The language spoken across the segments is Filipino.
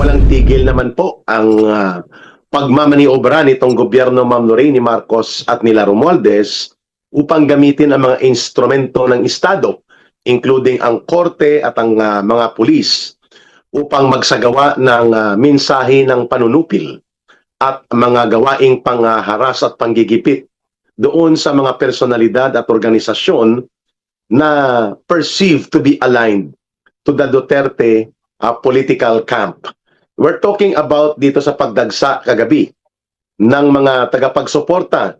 Walang tigil naman po ang pagmamaniobra nitong gobyerno, Ma'am Lorraine, ni Marcos at nila Romualdez upang gamitin ang mga instrumento ng Estado, including ang korte at ang mga pulis, upang magsagawa ng mensahe ng panunupil at mga gawaing pangharas at panggigipit doon sa mga personalidad at organisasyon na perceived to be aligned to the Duterte political camp. We're talking about dito sa pagdagsa kagabi ng mga tagapagsuporta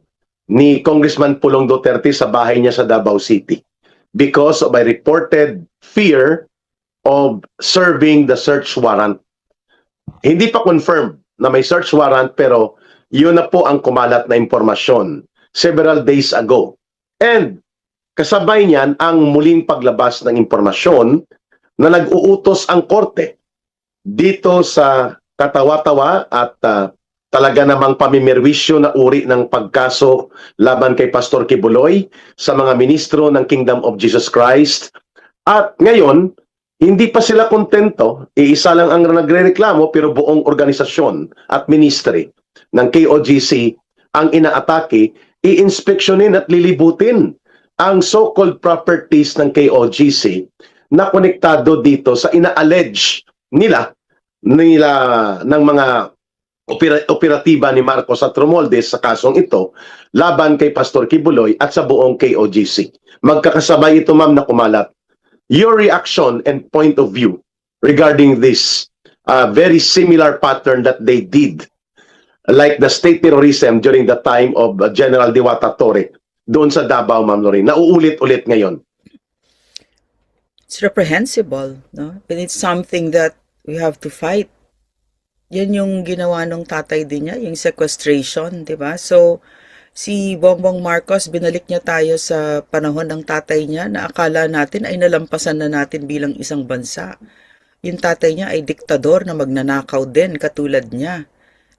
ni Congressman Pulong Duterte sa bahay niya sa Davao City because of a reported fear of serving the search warrant. Hindi pa confirmed na may search warrant, pero yun na po ang kumalat na impormasyon several days ago. And kasabay niyan ang muling paglabas ng impormasyon na nag-uutos ang korte dito sa katawa-tawa at talaga namang pamimerwisyo na uri ng pagkaso laban kay Pastor Kibuloy sa mga ministro ng Kingdom of Jesus Christ. At ngayon, hindi pa sila kontento, iisa lang ang nagrereklamo, pero buong organisasyon at ministry ng KOGC ang inaatake, i-inspeksyonin at lilibutin ang so-called properties ng KOGC na konektado dito sa ina-allege nila ng mga operatiba ni Marcos at Romualdez sa kasong ito laban kay Pastor Kibuloy at sa buong KOGC. Magkakasabay ito, ma'am, na kumalat. Your reaction and point of view regarding this very similar pattern that they did, like the state terrorism during the time of General Diwata Torre doon sa Davao, Ma'am Lorraine, nauulit-ulit ngayon. It's reprehensible, no? And it's something that we have to fight. Yan yung ginawa nung tatay din niya, yung sequestration, di ba? So, si Bongbong Marcos, binalik niya tayo sa panahon ng tatay niya na akala natin ay nalampasan na natin bilang isang bansa. Yung tatay niya ay diktador na magnanakaw din, katulad niya.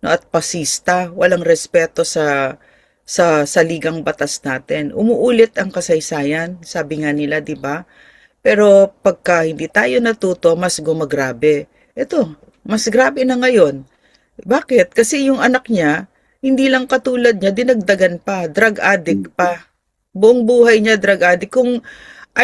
No, at pasista, walang respeto sa ligang batas natin. Umuulit ang kasaysayan, sabi nga nila, di ba? Pero pagka hindi tayo natuto, mas gumagrabe. Ito, mas grabe na ngayon. Bakit? Kasi yung anak niya, hindi lang katulad niya, dinagdagan pa, drug addict pa. Buong buhay niya drug addict. Kung I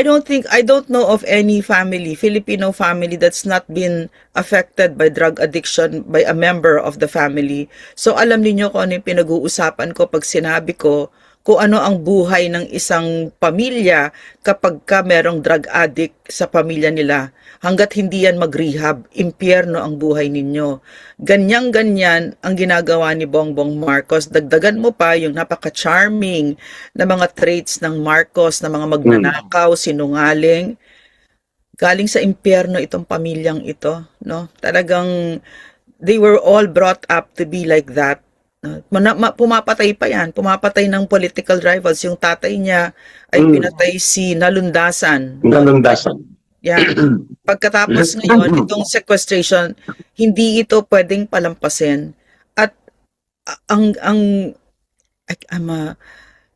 don't know of any family, Filipino family, that's not been affected by drug addiction by a member of the family. So alam niyo kung ano yung pinag-uusapan ko pag sinabi ko kung ano ang buhay ng isang pamilya kapag ka merong drug addict sa pamilya nila. Hanggat hindi yan mag-rehab, impyerno ang buhay ninyo. Ganyan-ganyan ang ginagawa ni Bongbong Marcos. Dagdagan mo pa yung napaka-charming na mga traits ng Marcos, na mga magnanakaw, sinungaling. Galing sa impyerno itong pamilyang ito, no? Talagang they were all brought up to be like that. Pumapatay pa yan, pumapatay ng political rivals. Yung tatay niya ay pinatay si Nalundasan. Nalundasan. Yeah. Pagkatapos ngayon, itong sequestration, hindi ito pwedeng palampasin. At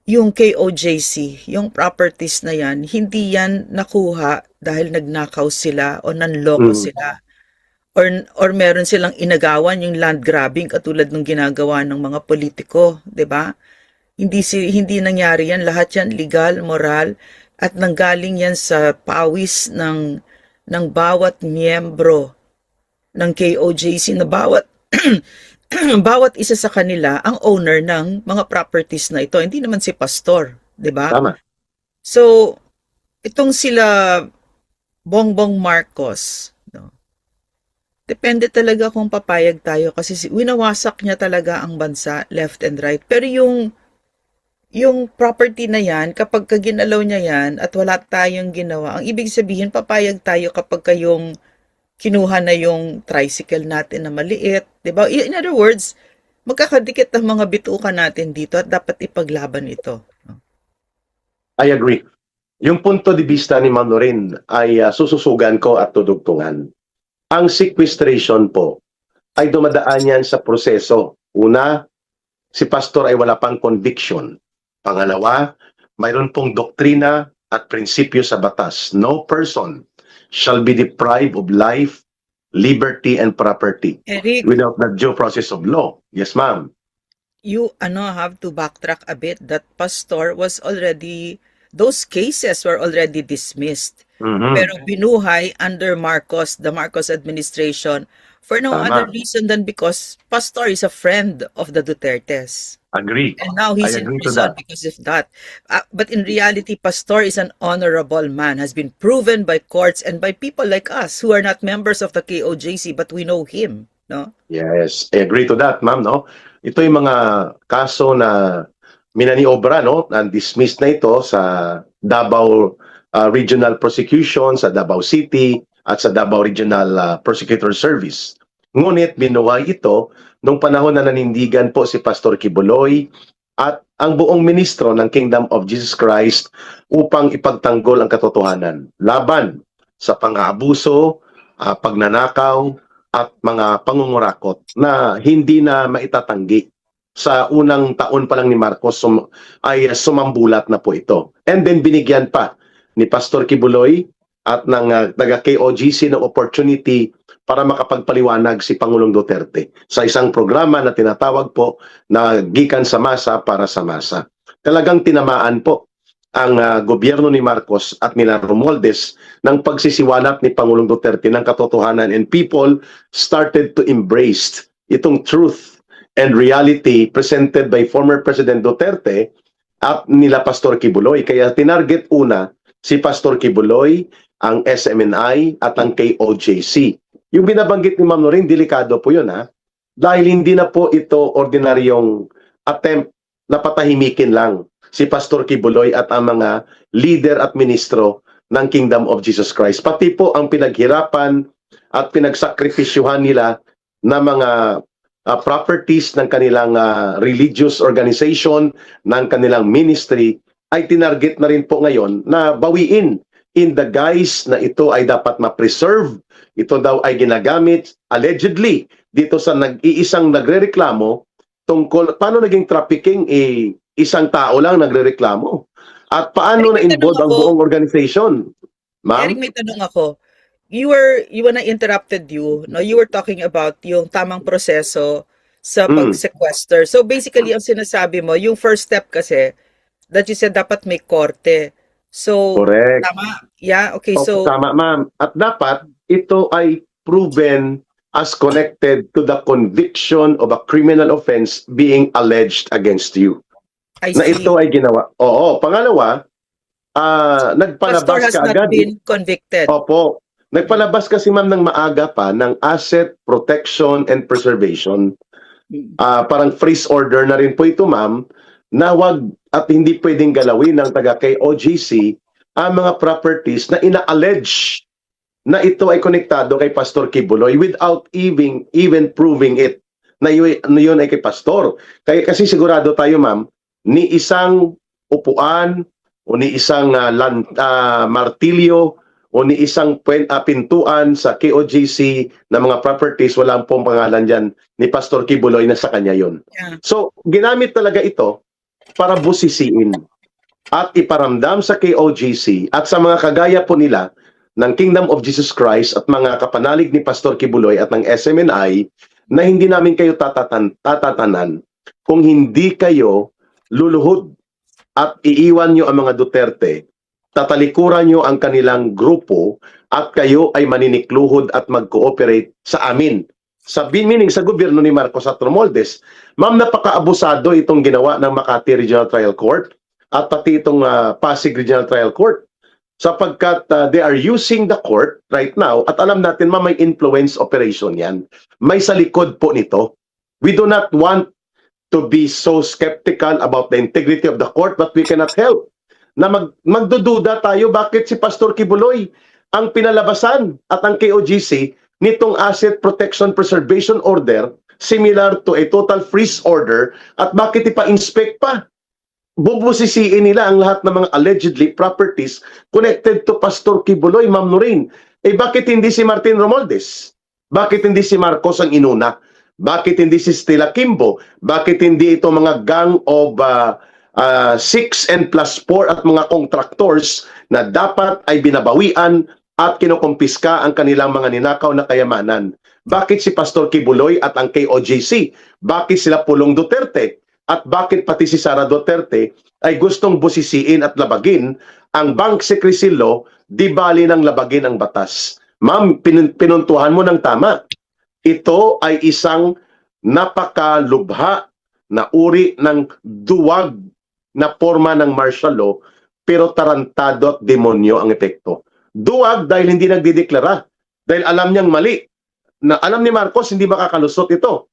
yung KOJC, yung properties na yan, hindi yan nakuha dahil nagnakaw sila o nanloko sila. Or meron silang inagawan yung land grabbing katulad ng ginagawa ng mga politiko, 'di ba? Hindi nangyari yan, lahat yan legal, moral, at nanggaling yan sa pawis ng bawat miyembro ng KOJC na bawat bawat isa sa kanila ang owner ng mga properties na ito. Hindi naman si pastor, 'di ba? Tama. So, itong sila Bongbong Marcos, no? Depende talaga kung papayag tayo kasi winawasak niya talaga ang bansa left and right. Pero yung property na yan, kapag ginalaw niya yan at wala tayong ginawa, ang ibig sabihin papayag tayo kapag kayong kinuha na yung tricycle natin na maliit, 'di ba? In other words, magkakadikit ang mga bituka natin dito at dapat ipaglaban ito. I agree. Yung punto de vista ni Ma'am Lorraine ay sususugan ko at tudugtungan. Ang sequestration po ay dumadaan yan sa proseso. Una, si pastor ay wala pang conviction. Pangalawa, mayroon pong doktrina at prinsipyo sa batas. No person shall be deprived of life, liberty and property Eric, without the due process of law. Yes, ma'am. you have to backtrack a bit. That pastor was already, those cases were already dismissed. Mhm. Pero binuhay under Marcos, the Marcos administration, for no other Tama. reason than because pastor is a friend of the Dutertes. Agree. And now I he's in agree to prison that. because of that. But in reality, pastor is an honorable man, has been proven by courts and by people like us who are not members of the KOJC, but we know him. No? Yes, I agree to that, ma'am, no? Ito yung mga kaso na minaniobra, no? Na-dismiss na ito sa Davao Regional Prosecution, sa Davao City, at sa Davao Regional Prosecutor Service. Ngunit binuhay ito nung panahon na nanindigan po si Pastor Kibuloy at ang buong ministro ng Kingdom of Jesus Christ upang ipagtanggol ang katotohanan laban sa pang-aabuso, pagnanakaw, at mga pangungurakot na hindi na maitatanggi. Sa unang taon pa lang ni Marcos ay sumambulat na po ito. And then binigyan pa ni Pastor Kibuloy at ng taga-KOGC ng opportunity para makapagpaliwanag si Pangulong Duterte sa isang programa na tinatawag po na Gikan sa Masa para sa Masa. Talagang tinamaan po ang gobyerno ni Marcos at nila Romualdez ng pagsisiwalat ni Pangulong Duterte ng katotohanan, and people started to embrace itong truth and reality presented by former President Duterte at nila Pastor Kibuloy. Kaya tinarget una si Pastor Kibuloy, ang SMNI at ang KOJC. Yung binabanggit ni Ma'am Noreen, delikado po yun, ha? Dahil hindi na po ito ordinaryong attempt na patahimikin lang si Pastor Kibuloy at ang mga leader at ministro ng Kingdom of Jesus Christ. Pati po ang pinaghirapan at pinagsakripisyuhan nila na mga properties ng kanilang religious organization, ng kanilang ministry, ay tinarget na rin po ngayon na bawiin in the guise na ito ay dapat ma-preserve. Ito daw ay ginagamit allegedly dito sa nag-iisang nagrereklamo tungkol paano naging trafficking, isang tao lang nagrereklamo. At paano Eric, may na-involve tanong ang ako. buong organization? Eric, Ma'am? may tanong ako. When I interrupted you, no, you were talking about yung tamang proseso sa pag-sequester. So basically, ang sinasabi mo, yung first step kasi, that you said dapat may korte. So, Correct. tama? Yeah, okay. Opo, So, tama, ma'am. At dapat ito ay proven as connected to the conviction of a criminal offense being alleged against you. I Na see. ito ay ginawa. Oo. Pangalawa, Pastor nagpalabas has ka not agad. been convicted. Opo. Nagpalabas kasi ma'am ng maaga pa ng asset protection and preservation. Parang freeze order na rin po ito, ma'am, na wag at hindi pwedeng galawin ng taga KOGC ang mga properties na ina-allege na ito ay konektado kay Pastor Kibuloy without even proving it na yun ay kay Pastor. Kasi sigurado tayo, ma'am, ni isang upuan o ni isang martilyo o ni isang pintuan sa KOGC na mga properties, walang pong pangalan dyan ni Pastor Kibuloy na sa kanya yun. Yeah. So, ginamit talaga ito para busisiin at iparamdam sa KOGC at sa mga kagaya po nila ng Kingdom of Jesus Christ at mga kapanalig ni Pastor Kibuloy at ng SMNI na hindi namin kayo tatatanan kung hindi kayo luluhod at iiwan nyo ang mga Duterte, tatalikuran nyo ang kanilang grupo at kayo ay maninikluhod at mag-cooperate sa amin. Meaning sa gobyerno ni Marcos at Romualdez. Ma'am, napaka-abusado itong ginawa ng Makati Regional Trial Court at pati itong Pasig Regional Trial Court sapagkat they are using the court right now at alam natin may influence operation yan. May sa likod po nito. We do not want to be so skeptical about the integrity of the court, but we cannot help na magdududa tayo bakit si Pastor Kibuloy ang pinalabasan at ang KOGC nitong Asset Protection Preservation Order similar to a total freeze order at bakit ipa-inspect pa? Bubusisiin nila ang lahat ng mga allegedly properties connected to Pastor Kibuloy, Ma'am Noreen. Bakit hindi si Martin Romualdez? Bakit hindi si Marcos ang inuna? Bakit hindi si Stella Kimbo? Bakit hindi ito mga gang of 6 and plus 4 at mga contractors na dapat ay binabawian at kinukumpiska ang kanilang mga ninakaw na kayamanan. Bakit si Pastor Kibuloy at ang KOJC? Bakit sila Pulong Duterte? At bakit pati si Sara Duterte ay gustong busisiin at labagin ang Bank Secrecy Law, di bali ng labagin ang batas? Ma'am, pinuntuhan mo ng tama. Ito ay isang napakalubha na uri ng duwag na forma ng martial law, pero tarantado at demonyo ang epekto. Duwag dahil hindi nagdideklara, dahil alam niyang mali, na alam ni Marcos hindi makakalusot ito,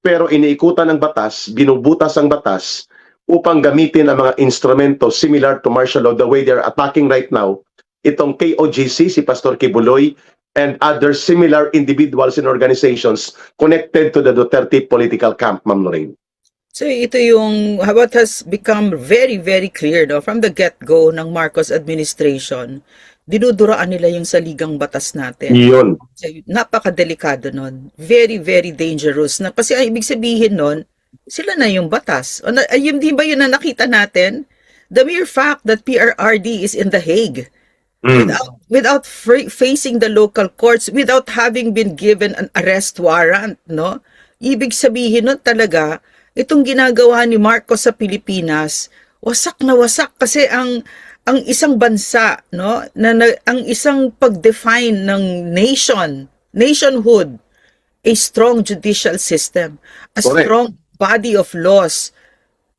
pero iniikutan ng batas, binubutas ang batas upang gamitin ang mga instrumento similar to martial law the way they're attacking right now itong KOGC, si Pastor Kibuloy, and other similar individuals and organizations connected to the Duterte political camp, Ma'am Lorraine. So ito yung what has become very, very clear, no? From the get-go ng Marcos administration, dinuduraan nila yung saligang batas natin. Yun. So, napakadelikado nun. Very, very dangerous. Na, kasi ang ibig sabihin nun, sila na yung batas. O, yun din ba yun na nakita natin? The mere fact that PRRD is in The Hague, without facing the local courts, without having been given an arrest warrant, no? Ibig sabihin nun talaga, itong ginagawa ni Marcos sa Pilipinas, wasak na wasak kasi ang isang bansa, no, ang isang pag-define ng nationhood, a strong judicial system, a Correct. strong body of laws.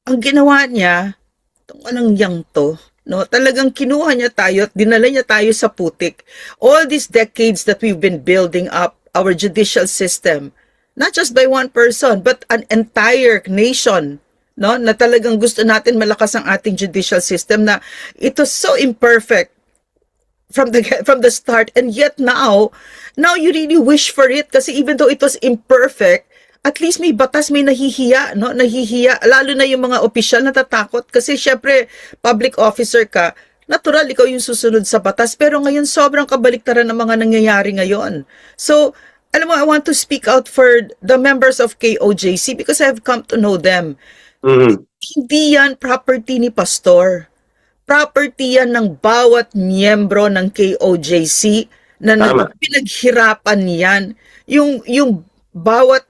Ang ginawa niya, itong anong yang to, no, talagang kinuha niya tayo at dinala niya tayo sa putik. All these decades that we've been building up our judicial system, not just by one person, but an entire nation, no, na talagang gusto natin malakas ang ating judicial system, na ito so imperfect from the start, and yet now you really wish for it kasi even though it was imperfect, at least may batas, may nahihiya, no, nahihiya, lalo na yung mga opisyal natatakot kasi syempre public officer ka, natural ikaw yung susunod sa batas, pero ngayon sobrang kabaliktaran ng mga nangyayari ngayon. So alam mo, I want to speak out for the members of KOJC because I have come to know them. Hindi yan property ni pastor. Property yan ng bawat miyembro ng KOJC na pinaghirapan yan. Yung bawat,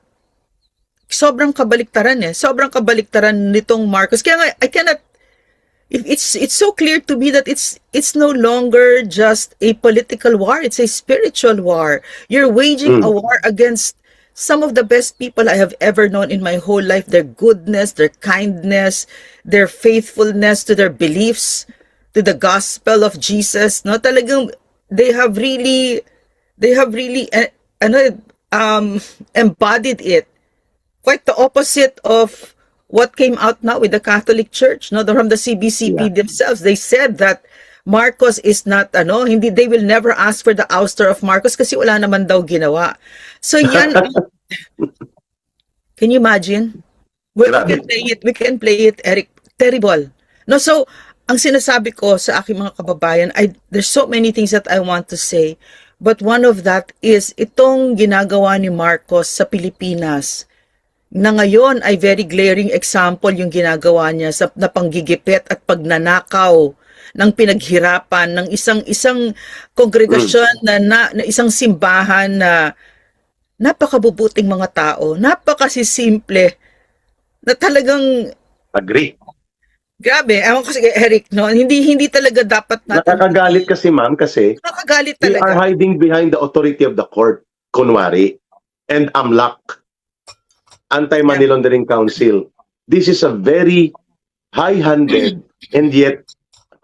sobrang kabaliktaran sobrang kabaliktaran nitong Marcos. Kaya nga, I cannot, it's so clear to me that it's no longer just a political war, it's a spiritual war. You're waging a war against some of the best people I have ever known in my whole life. Their goodness, their kindness, their faithfulness to their beliefs, to the gospel of Jesus. No, talagang they have really embodied it. Quite the opposite of what came out now with the Catholic Church, no, from the CBCP themselves. They said that Marcos is not, hindi, they will never ask for the ouster of Marcos kasi wala naman daw ginawa. So yan, can you imagine? We can play it, Eric. Terrible. No, so, ang sinasabi ko sa aking mga kababayan, there's so many things that I want to say, but one of that is itong ginagawa ni Marcos sa Pilipinas, na ngayon ay very glaring example yung ginagawa niya sa napanggigipit at pagnanakaw ng pinaghirapan ng isang kongregasyon na isang simbahan na napakabubuting mga tao, napakasisimple, na talagang Agree. grabe. Ewan ko sige, Eric, no, hindi talaga dapat natin. Nakakagalit kasi, ma'am, kasi Nakakagalit they talaga. are hiding behind the authority of the court, kunwari, and AMLAC, Anti-Money Laundering Council. This is a very high-handed and yet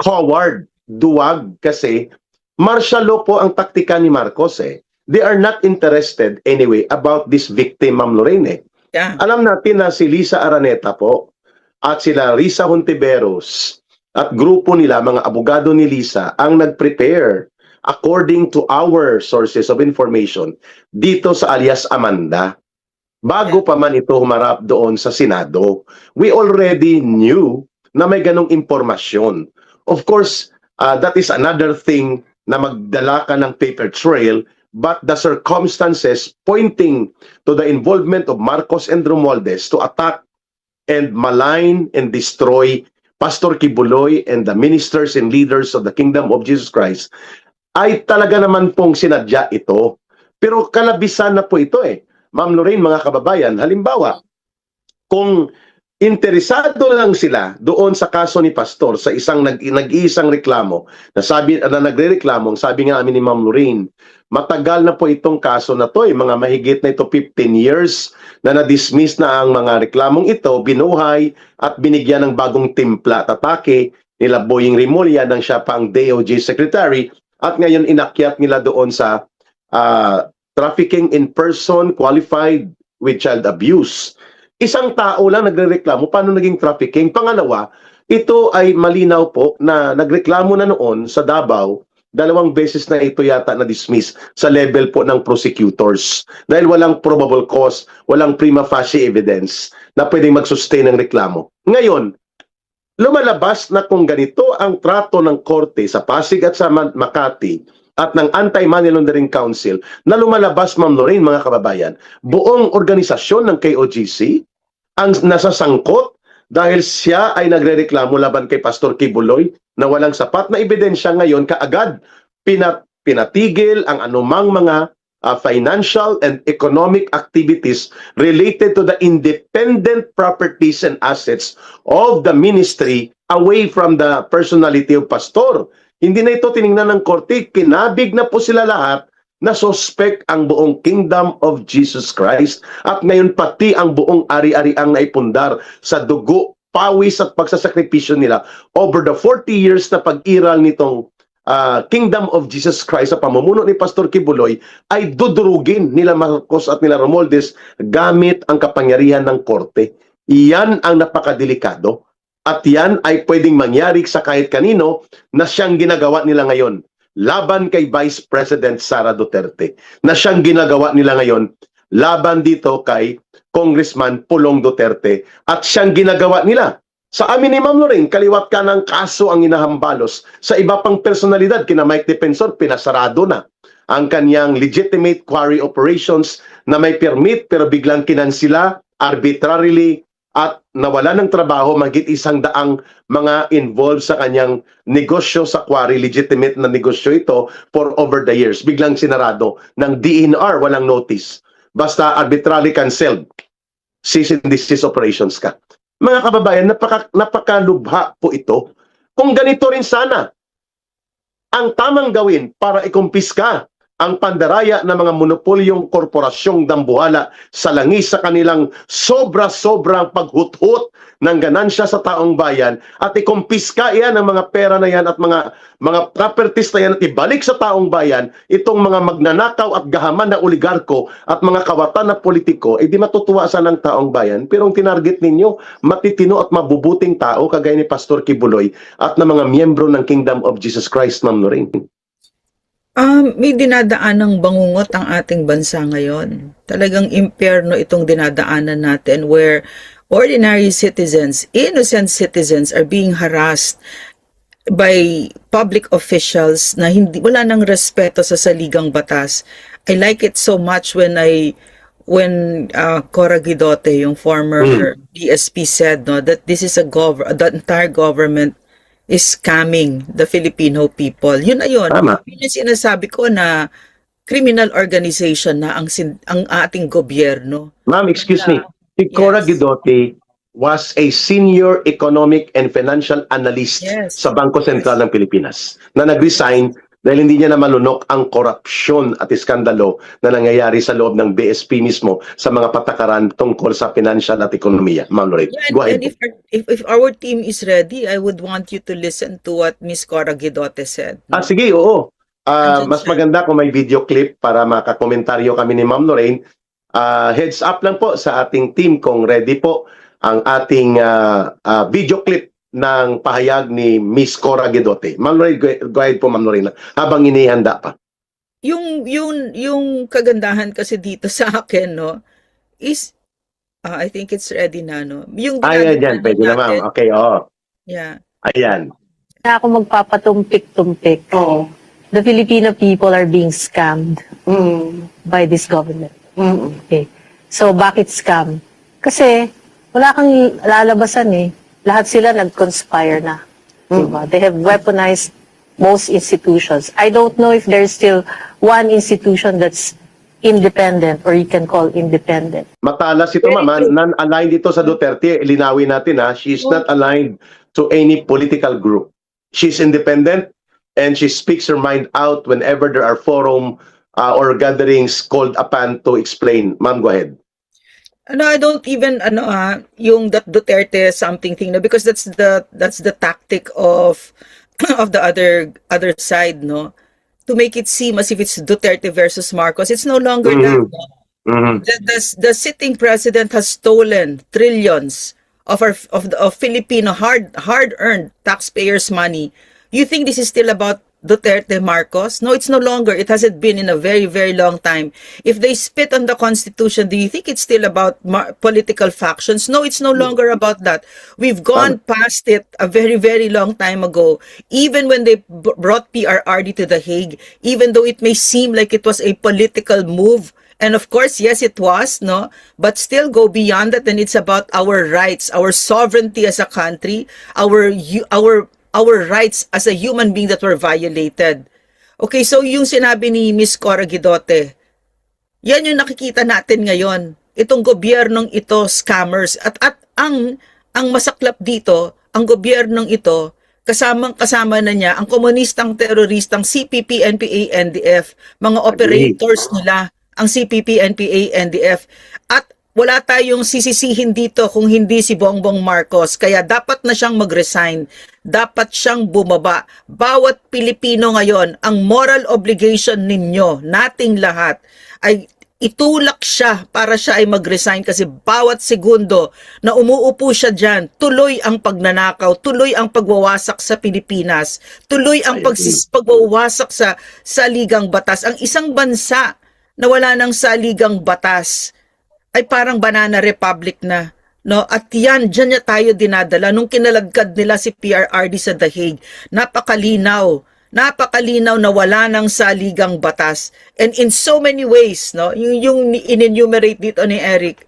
coward, duwag, kasi martial law po ang taktika ni Marcos They are not interested anyway about this victim, Ma'am Lorraine. Yeah. Alam natin na si Lisa Araneta po at sila Risa Hontiveros at grupo nila, mga abogado ni Lisa, ang nag-prepare according to our sources of information dito sa alias Amanda. Bago pa man ito humarap doon sa Senado, we already knew na may ganong impormasyon. Of course, that is another thing na magdala ka ng paper trail, but the circumstances pointing to the involvement of Marcos and Romualdez to attack and malign and destroy Pastor Kibuloy and the ministers and leaders of the Kingdom of Jesus Christ ay talaga naman pong sinadya ito. Pero kalabisan na po ito eh. Ma'am Lorraine, mga kababayan, halimbawa, kung interesado lang sila doon sa kaso ni Pastor sa isang nag-iisang reklamo na nagrereklamo, sabi nga amin ni Ma'am Lorraine, matagal na po itong kaso na to, mga mahigit na ito 15 years na na-dismiss na ang mga reklamong ito, binuhay at binigyan ng bagong timpla at atake nila Boying Rimulya nang siya pa ang DOJ Secretary at ngayon inakyat nila doon sa trafficking in person qualified with child abuse. Isang tao lang nagrereklamo, paano naging trafficking? Pangalawa, ito ay malinaw po na nagreklamo na noon sa Davao, 2 beses na ito yata na-dismiss sa level po ng prosecutors. Dahil walang probable cause, walang prima facie evidence na pwedeng mag-sustain ng reklamo. Ngayon, lumalabas na kung ganito ang trato ng korte sa Pasig at sa Makati at ng Anti-Money Laundering Council na lumalabas, Ma'am Lorraine, mga kababayan, buong organisasyon ng KOGC ang nasasangkot dahil siya ay nagrereklamo laban kay Pastor Kibuloy na walang sapat na ebidensya. Ngayon kaagad pinatigil ang anumang mga financial and economic activities related to the independent properties and assets of the ministry away from the personality of Pastor. Hindi na ito tiningnan ng korte, kinabig na po sila lahat na suspect ang buong Kingdom of Jesus Christ at ngayon pati ang buong ari-ariang naipundar sa dugo, pawis at pagsasakripisyo nila over the 40 years na pag-iral nitong Kingdom of Jesus Christ sa pamumuno ni Pastor Kibuloy ay dudurugin nila Marcos at nila Romualdez gamit ang kapangyarihan ng korte. Iyan ang napakadelikado. At yan ay pwedeng mangyari sa kahit kanino na siyang ginagawa nila ngayon. Laban kay Vice President Sara Duterte. Na siyang ginagawa nila ngayon. Laban dito kay Congressman Pulong Duterte. At siyang ginagawa nila. Sa amin ni Ma'am Lorraine, kaliwat ka ng kaso ang inahambalos. Sa iba pang personalidad, kina Mike Defensor, pinasarado na ang kanyang legitimate quarry operations na may permit pero biglang kinansila arbitrarily at nawala ng trabaho mahigit 100 mga involved sa kanyang negosyo sa quarry, legitimate na negosyo ito for over the years. Biglang sinarado ng DNR, walang notice. Basta arbitrarily canceled. Cease and desist operations ka. Mga kababayan, napakalubha po ito. Kung ganito rin sana, ang tamang gawin para ikumpiska ang pandaraya ng mga monopolyong korporasyong dambuhala sa langis sa kanilang sobra-sobrang paghuthut ng ganansya sa taong bayan at ikumpiska yan ang mga pera na yan at mga properties na yan at ibalik sa taong bayan itong mga magnanakaw at gahaman na oligarko at mga kawatan na politiko, di matutuwa sa ng taong bayan. Pero ang tinarget ninyo, matitino at mabubuting tao kagaya ni Pastor Kibuloy at ng mga miyembro ng Kingdom of Jesus Christ, Ma'am Lorraine. May dinadaan ng bangungot ang ating bansa ngayon. Talagang impyerno itong dinadaanan natin where ordinary citizens, innocent citizens are being harassed by public officials na wala nang respeto sa saligang batas. I like it so much when Cora Guidote, yung former DSP, said that this is the entire government is scamming the Filipino people. Yun na yun. Tama. Yun yung sinasabi ko na criminal organization na ang ating gobyerno. Ma'am, excuse me. Si Cora Guidote was a senior economic and financial analyst sa Bangko Sentral ng Pilipinas na nag-resign dahil hindi niya na malunok ang korupsyon at iskandalo na nangyayari sa loob ng BSP mismo sa mga patakaran tungkol sa financial at ekonomiya. Ma'am Lorraine, go ahead. And if our team is ready, I would want you to listen to what Miss Cora Guidote said. Sige, oo. Mas maganda kung may video clip para makakomentaryo kami ni Ma'am Lorraine. Heads up lang po sa ating team kung ready po ang ating video clip ng pahayag ni Miss Cora Guidote. Ma'am Lorraine, go ahead po, Ma'am Lorraine, habang inihanda pa. Yung kagandahan kasi dito sa akin, no, is, I think it's ready na, no? Yung Ayan, pwede na, Ma'am. Okay, oo. Yeah. Ayan. Na ako magpapatumpik-tumpik. Oo. The Filipino people are being scammed by this government. Okay. So, bakit scam? Kasi, wala kang lalabasan eh. Lahat sila nag-conspire na. Diba? They have weaponized most institutions. I don't know if there's still one institution that's independent or you can call independent. Matalas ito, Very ma'am. true. Non-aligned ito sa Duterte. Linawin natin, ha. She's not aligned to any political group. She's independent and she speaks her mind out whenever there are forum or gatherings called upon to explain. Ma'am, go ahead. I don't even yung that Duterte something thing, no, because that's the tactic of of the other side, no, to make it seem as if it's Duterte versus Marcos. It's no longer that. Mhm. No? Mhm. The sitting president has stolen trillions of of Filipino hard-earned taxpayers' money. You think this is still about Duterte Marcos? No, it's no longer. It hasn't been in a very, very long time. If they spit on the Constitution, do you think it's still about political factions? No, it's no longer about that. We've gone past it a very, very long time ago. Even when they brought PRRD to The Hague, even though it may seem like it was a political move, and of course, yes, it was, no, but still go beyond that, and it's about our rights, our sovereignty as a country, our rights as a human being that were violated. Okay, so yung sinabi ni Miss Cora Guidote, yan yung nakikita natin ngayon. Itong gobyernong ito, scammers. At ang masaklap dito, ang gobyernong ito, kasama na niya ang komunistang teroristang CPP, NPA, NDF, mga operators nila, ang CPP, NPA, NDF. At wala tayong sisisihin dito kung hindi si Bongbong Marcos. Kaya dapat na siyang mag-resign. Dapat siyang bumaba. Bawat Pilipino ngayon, ang moral obligation ninyo, nating lahat, ay itulak siya para siya ay mag-resign kasi bawat segundo na umuupo siya dyan, tuloy ang pagnanakaw, tuloy ang pagwawasak sa Pilipinas, tuloy ang pagwawasak sa saligang batas. Ang isang bansa na wala ng saligang batas ay parang banana republic na, no? At yan, dyan niya tayo dinadala. Nung kinaladkad nila si PRRD sa The Hague, napakalinaw na wala ng saligang batas. And in so many ways, no? Yung in-enumerate dito ni Eric,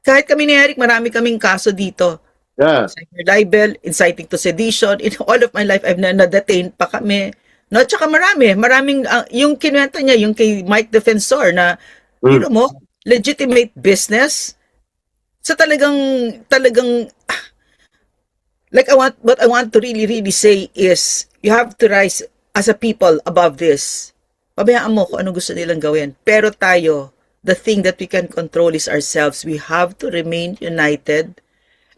kahit kami ni Eric, marami kaming kaso dito. Yeah. Cyber libel, inciting to sedition. In all of my life, I've na-detain pa kami. No, tsaka maraming, yung kinuwenta niya, yung kay Mike Defensor na, you know mo, legitimate business. So talagang, like what I want to really say is, you have to rise as a people above this. Pabayaan mo kung anong gusto nilang gawin. Pero tayo, the thing that we can control is ourselves. We have to remain united.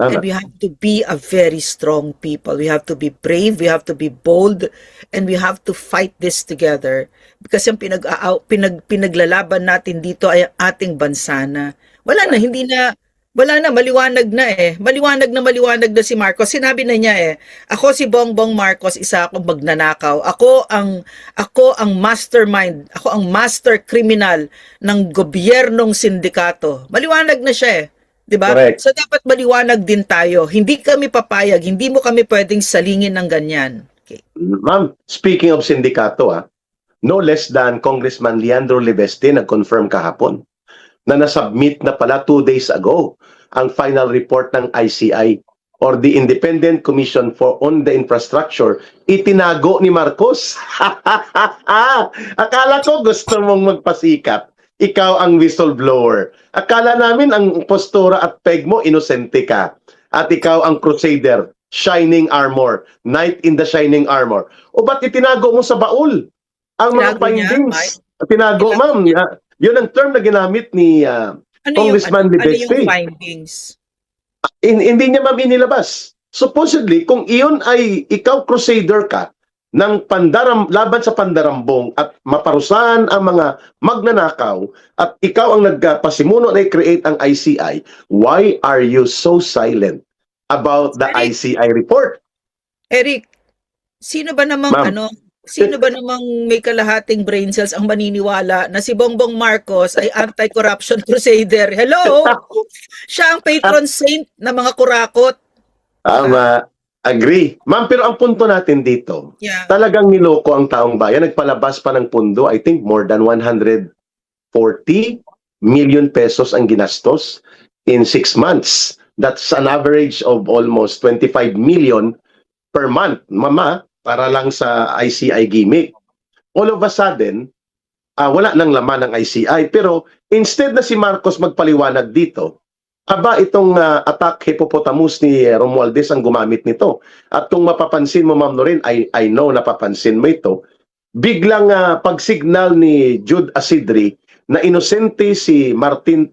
And we have to be a very strong people. We have to be brave, we have to be bold, and we have to fight this together. Because yung pinaglalaban natin dito ay ang ating bansa na. Wala na, maliwanag na si Marcos. Sinabi na niya ako si Bongbong Marcos, isa akong magnanakaw. Ako ang mastermind, ako ang master criminal ng gobyernong sindikato. Maliwanag na siya Diba? Correct. So dapat maliwanag din tayo. Hindi kami papayag, hindi mo kami pwedeng salingin ng ganyan. Okay. Ma'am, speaking of sindikato, no less than Congressman Leandro Libeste nag-confirm kahapon na nasubmit na pala 2 days ago ang final report ng ICI or the Independent Commission on the Infrastructure. Itinago ni Marcos. Akala ko gusto mong magpasikat. Ikaw ang whistleblower. Akala namin ang postura at peg mo, inosente ka. At ikaw ang crusader, shining armor, knight in the shining armor. O ba't itinago mo sa baul? Ang mga Tinago niya, findings. Mike? Tinago, ma'am. Yun ang term na ginamit ni Congressman ano Libeste. yung findings? Hindi niya ma'am inilabas. Supposedly, kung iyon ay ikaw crusader ka, ng laban sa pandarambong at maparusahan ang mga magnanakaw at ikaw ang nagpasimuno na i-create ang ICI, why are you so silent about the ICI report? Eric, sino ba namang may kalahating brain cells ang maniniwala na si Bongbong Marcos ay anti-corruption crusader? Hello? Siya ang patron saint ng mga kurakot. Tama. Agree. Ma'am, pero ang punto natin dito, talagang niloko ang taong bayan. Nagpalabas pa ng pundo, I think more than 140 million pesos ang ginastos in 6 months. That's an average of almost 25 million per month. Mama, para lang sa ICI gimmick. All of a sudden, wala nang laman ng ICI. Pero instead na si Marcos magpaliwanag dito, aba itong attack hippopotamus ni Romualdez ang gumamit nito. At kung mapapansin mo, Ma'am Loren, I know napapansin mo ito, biglang pag-signal ni Jude Asidri na inosente si Martin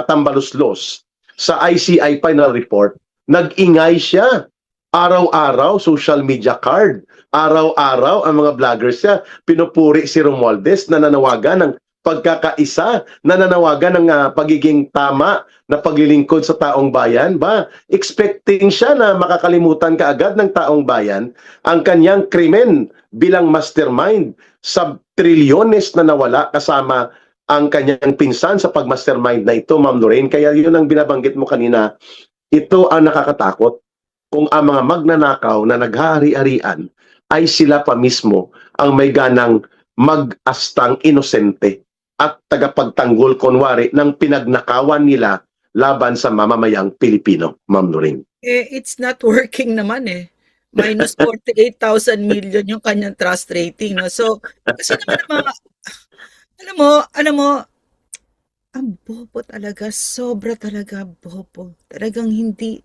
Tambaluslos sa ICI final report, nag-ingay siya. Araw-araw, social media card. Araw-araw, ang mga vloggers niya, pinupuri si Romualdez, nananawagan ng pagkakaisa, nananawagan ng pagiging tama na paglilingkod sa taong bayan. Expecting siya na makakalimutan kaagad ng taong bayan ang kanyang krimen bilang mastermind sa trilyones na nawala kasama ang kanyang pinsan sa pag-mastermind na ito, Ma'am Lorraine. Kaya yun ang binabanggit mo kanina, ito ang nakakatakot. Kung ang mga magnanakaw na naghahari-harian ay sila pa mismo ang may ganang mag-astang inosente at tagapagtanggol kunwari ng pinagnakawan nila laban sa mamamayang Pilipino, Ma'am Lorraine. It's not working naman eh. Minus 48,000 million yung kanyang trust rating. No? So, kasi naman alam mo, ang bobo talaga, sobra talaga bobo. Talagang hindi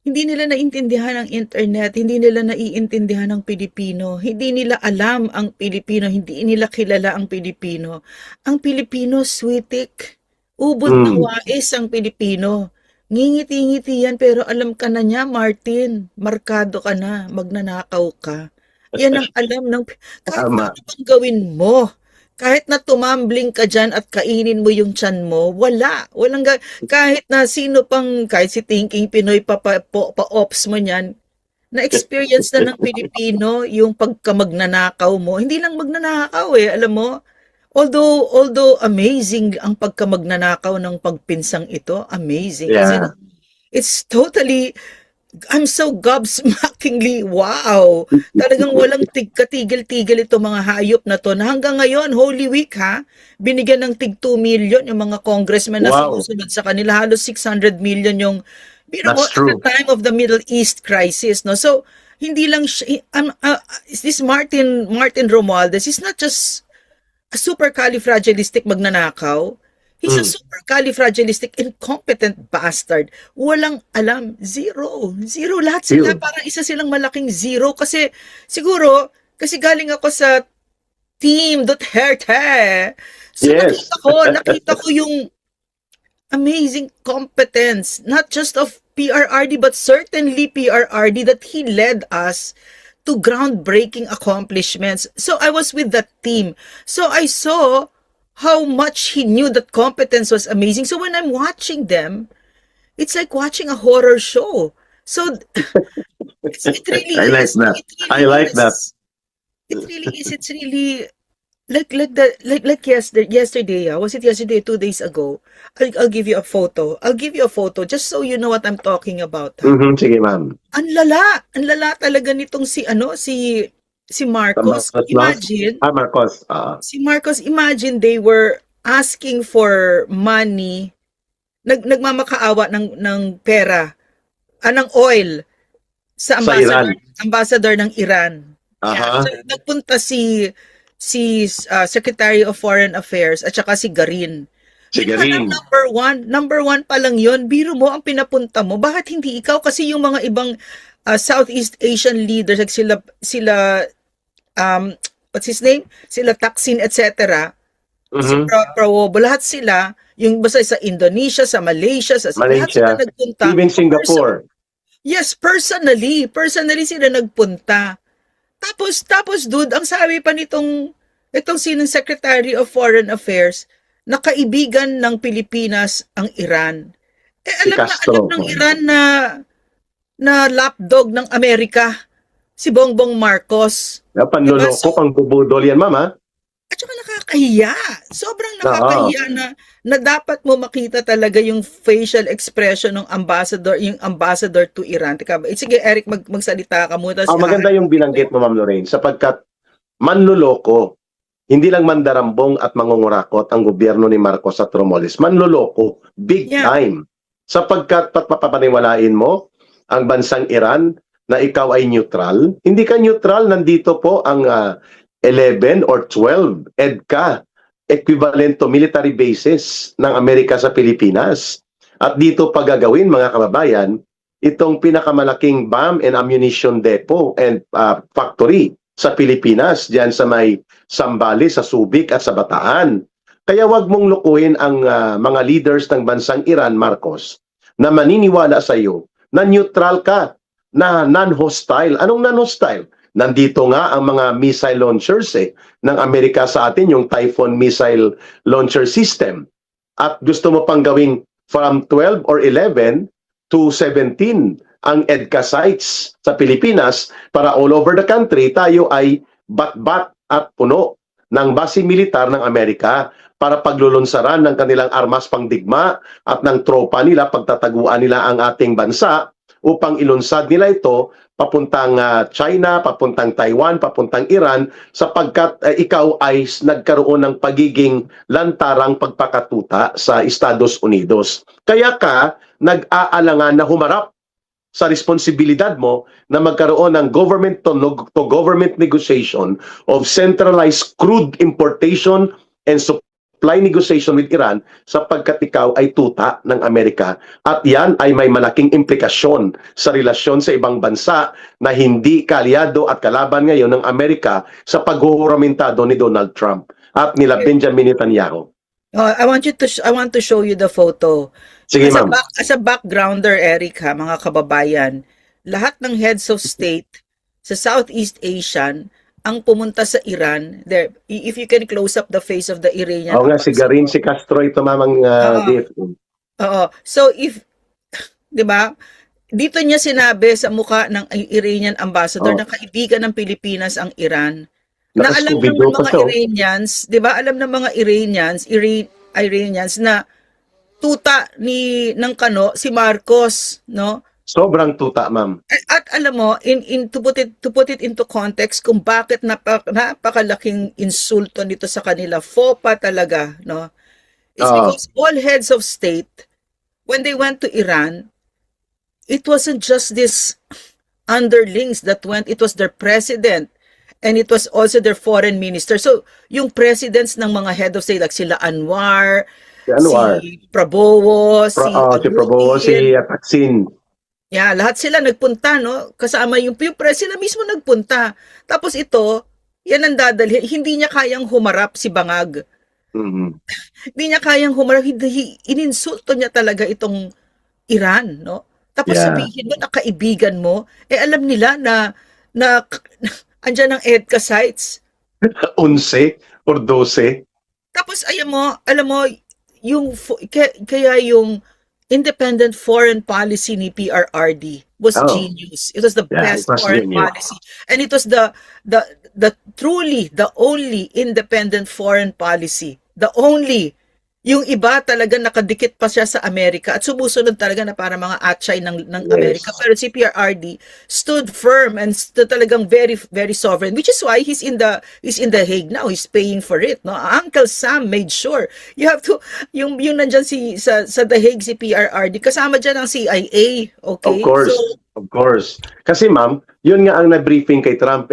nila naintindihan ang internet, hindi nila naiintindihan ang Pilipino, hindi nila alam ang Pilipino, hindi nila kilala ang Pilipino. Ang Pilipino, sweetik, ubod ng wais ang Pilipino. Ngingiti-ngiti yan, pero alam ka na niya, Martin, markado ka na, magnanakaw ka. Yan ang alam ng kahit Tama. ano pang gawin mo. Kahit na tumambling ka dyan at kainin mo yung tiyan mo, kahit na sino pang, kahit si Thinking Pinoy pa-ops mo niyan, na-experience na ng Pilipino yung pagkamagnanakaw mo. Hindi lang magnanakaw alam mo. Although amazing ang pagkamagnanakaw ng pagpinsang ito, amazing. Kasi Yeah. it's totally, I'm so gobsmackingly, wow! Talagang walang katigil-tigil ito mga hayop na to. Na hanggang ngayon, Holy Week binigyan ng tig 2 million yung mga congressmen na Wow. sumusunod sa kanila. Halos 600 million yung, That's at true. the time of the Middle East crisis. No? So, hindi lang siya, this Martin Romualdez is not just a supercalifragilistic magnanakaw. He's a supercalifragilistic, incompetent bastard. Walang alam. Zero. Lahat sila, Zero. parang isa silang malaking zero. Kasi, siguro, kasi galing ako sa Team Duterte. So, Yes. nakita ko yung amazing competence, not just of PRRD, but certainly PRRD, that he led us to groundbreaking accomplishments. So I was with that team. So I saw how much he knew that competence was amazing. So when I'm watching them, it's like watching a horror show. So it really I like is. that. It really I like is. that. It really is. It's really like yesterday. Was it yesterday? 2 days ago. I'll give you a photo. Just so you know what I'm talking about. Sige, ma'am. Ang lala talaga nitong si Marcos. Imagine, Marcos. si Marcos, imagine they were asking for money, nagmamakaawa ng pera, ng oil sa Iran. ambassador ng Iran. Aha. So, nagpunta si Secretary of Foreign Affairs at saka si Garin. Si Yun Garin. ang number one pa lang yun. Biro mo ang pinapunta mo. Bakit hindi ikaw? Kasi yung mga ibang Southeast Asian leaders, like sila what's his name? Sila Thaksin, etc. Si Prabowo, lahat sila, yung basta sa Indonesia, sa Malaysia, lahat sila nagpunta. Even Singapore. Yes, personally sila nagpunta. Tapos dude, ang sabi pa itong sinong Secretary of Foreign Affairs, na kaibigan ng Pilipinas ang Iran. Alam ng Iran na lapdog ng Amerika, si Bongbong Marcos. Panloloko, Diba? So, pangbubudol yan, mama. At saka nakakahiya. Sobrang nakakahiya na dapat mo makita talaga yung facial expression ng yung ambassador to Iran. Teka, sige, Eric, magsalita ka muna. Maganda yung binanggit mo, Ma'am Lorraine, sapagkat manloloko, hindi lang mandarambong at mangungurakot ang gobyerno ni Marcos at Romualdez. Manloloko, big time. Sapagkat papapaniwalain mo ang bansang Iran na ikaw ay neutral. Hindi ka neutral, nandito po ang 11 or 12 EDCA, equivalent to military bases ng Amerika sa Pilipinas. At dito pagagawin, mga kababayan, itong pinakamalaking bomb and ammunition depot and factory sa Pilipinas, diyan sa may Sambales, sa Subic at sa Bataan. Kaya wag mong lukuhin ang mga leaders ng bansang Iran, Marcos, na maniniwala sa iyo na neutral ka, na non-hostile. Anong non-hostile? Nandito nga ang mga missile launchers ng Amerika sa atin, yung Typhoon missile launcher system. At gusto mo pang gawing from 12 or 11 to 17 ang EDCA sites sa Pilipinas para all over the country tayo ay bat-bat at puno ng base militar ng Amerika para paglulunsaran ng kanilang armas pangdigma at ng tropa nila, pagtataguan nila ang ating bansa upang ilunsad nila ito papuntang China, papuntang Taiwan, papuntang Iran, sapagkat ikaw ay nagkaroon ng pagiging lantarang pagpakatuta sa Estados Unidos. Kaya ka nag-aalangan na humarap sa responsibilidad mo na magkaroon ng government to government negotiation of centralized crude importation and supply negotiation with Iran, sapagkat ikaw ay tuta ng Amerika. At yan ay may malaking implikasyon sa relasyon sa ibang bansa na hindi kaalyado at kalaban ngayon ng Amerika sa paghuhuramentado ni Donald Trump at nila Benjamin Netanyahu. I want to show you the photo. Sige, ma'am. As a backgrounder, Eric, ha, mga kababayan, lahat ng heads of state sa Southeast Asian ang pumunta sa Iran. There, if you can close up the face of the Iranian. Oo nga, si Garin, si Castro, ito mamang DFO. Oo. So if, di ba, dito niya sinabi sa mukha ng Iranian ambassador na kaibigan ng Pilipinas ang Iran. Na alam ng mga Iranians, di ba, alam ng mga Iranians na tuta ng Kano si Marcos, no? Sobrang tuta, ma'am. At alam mo, to put it into context kung bakit napakalaking insulto nito sa kanila, faux pas talaga, no? It's because all heads of state, when they went to Iran, it wasn't just this underlings that went, it was their president, and it was also their foreign minister. So, yung presidents ng mga head of state, like sila Anwar, si Prabowo, si Thaksin. Yeah, lahat sila nagpunta, no? Kasama yung president mismo nagpunta. Tapos ito, yan ang dadalhin. Hindi niya kayang humarap si Bangag. Hindi niya kayang humarap. Ininsulto niya talaga itong Iran, no? Tapos sabihin mo na kaibigan mo, alam nila na andyan ang EDCA sites. 11 or 12. Tapos alam mo, kaya yung independent foreign policy ni PRRD was genius. It was the best foreign policy. And it was the truly the only independent foreign policy. The only. Yung iba talaga nakadikit pa siya sa Amerika at sumusunod talaga na para mga atchay ng Amerika. Pero si PRRD stood firm and stood talagang very, very sovereign, which is why he's in the Hague now. He's paying for it. No? Uncle Sam made sure. You have to, yung nandyan sa The Hague si PRRD, kasama dyan ang CIA. Okay? Of course. Kasi ma'am, yun nga ang na-briefing kay Trump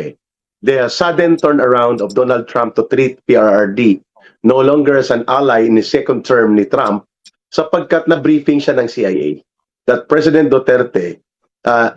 The sudden turnaround of Donald Trump to treat PRRD no longer as an ally in the second term ni Trump, sapagkat na-briefing siya ng CIA that President Duterte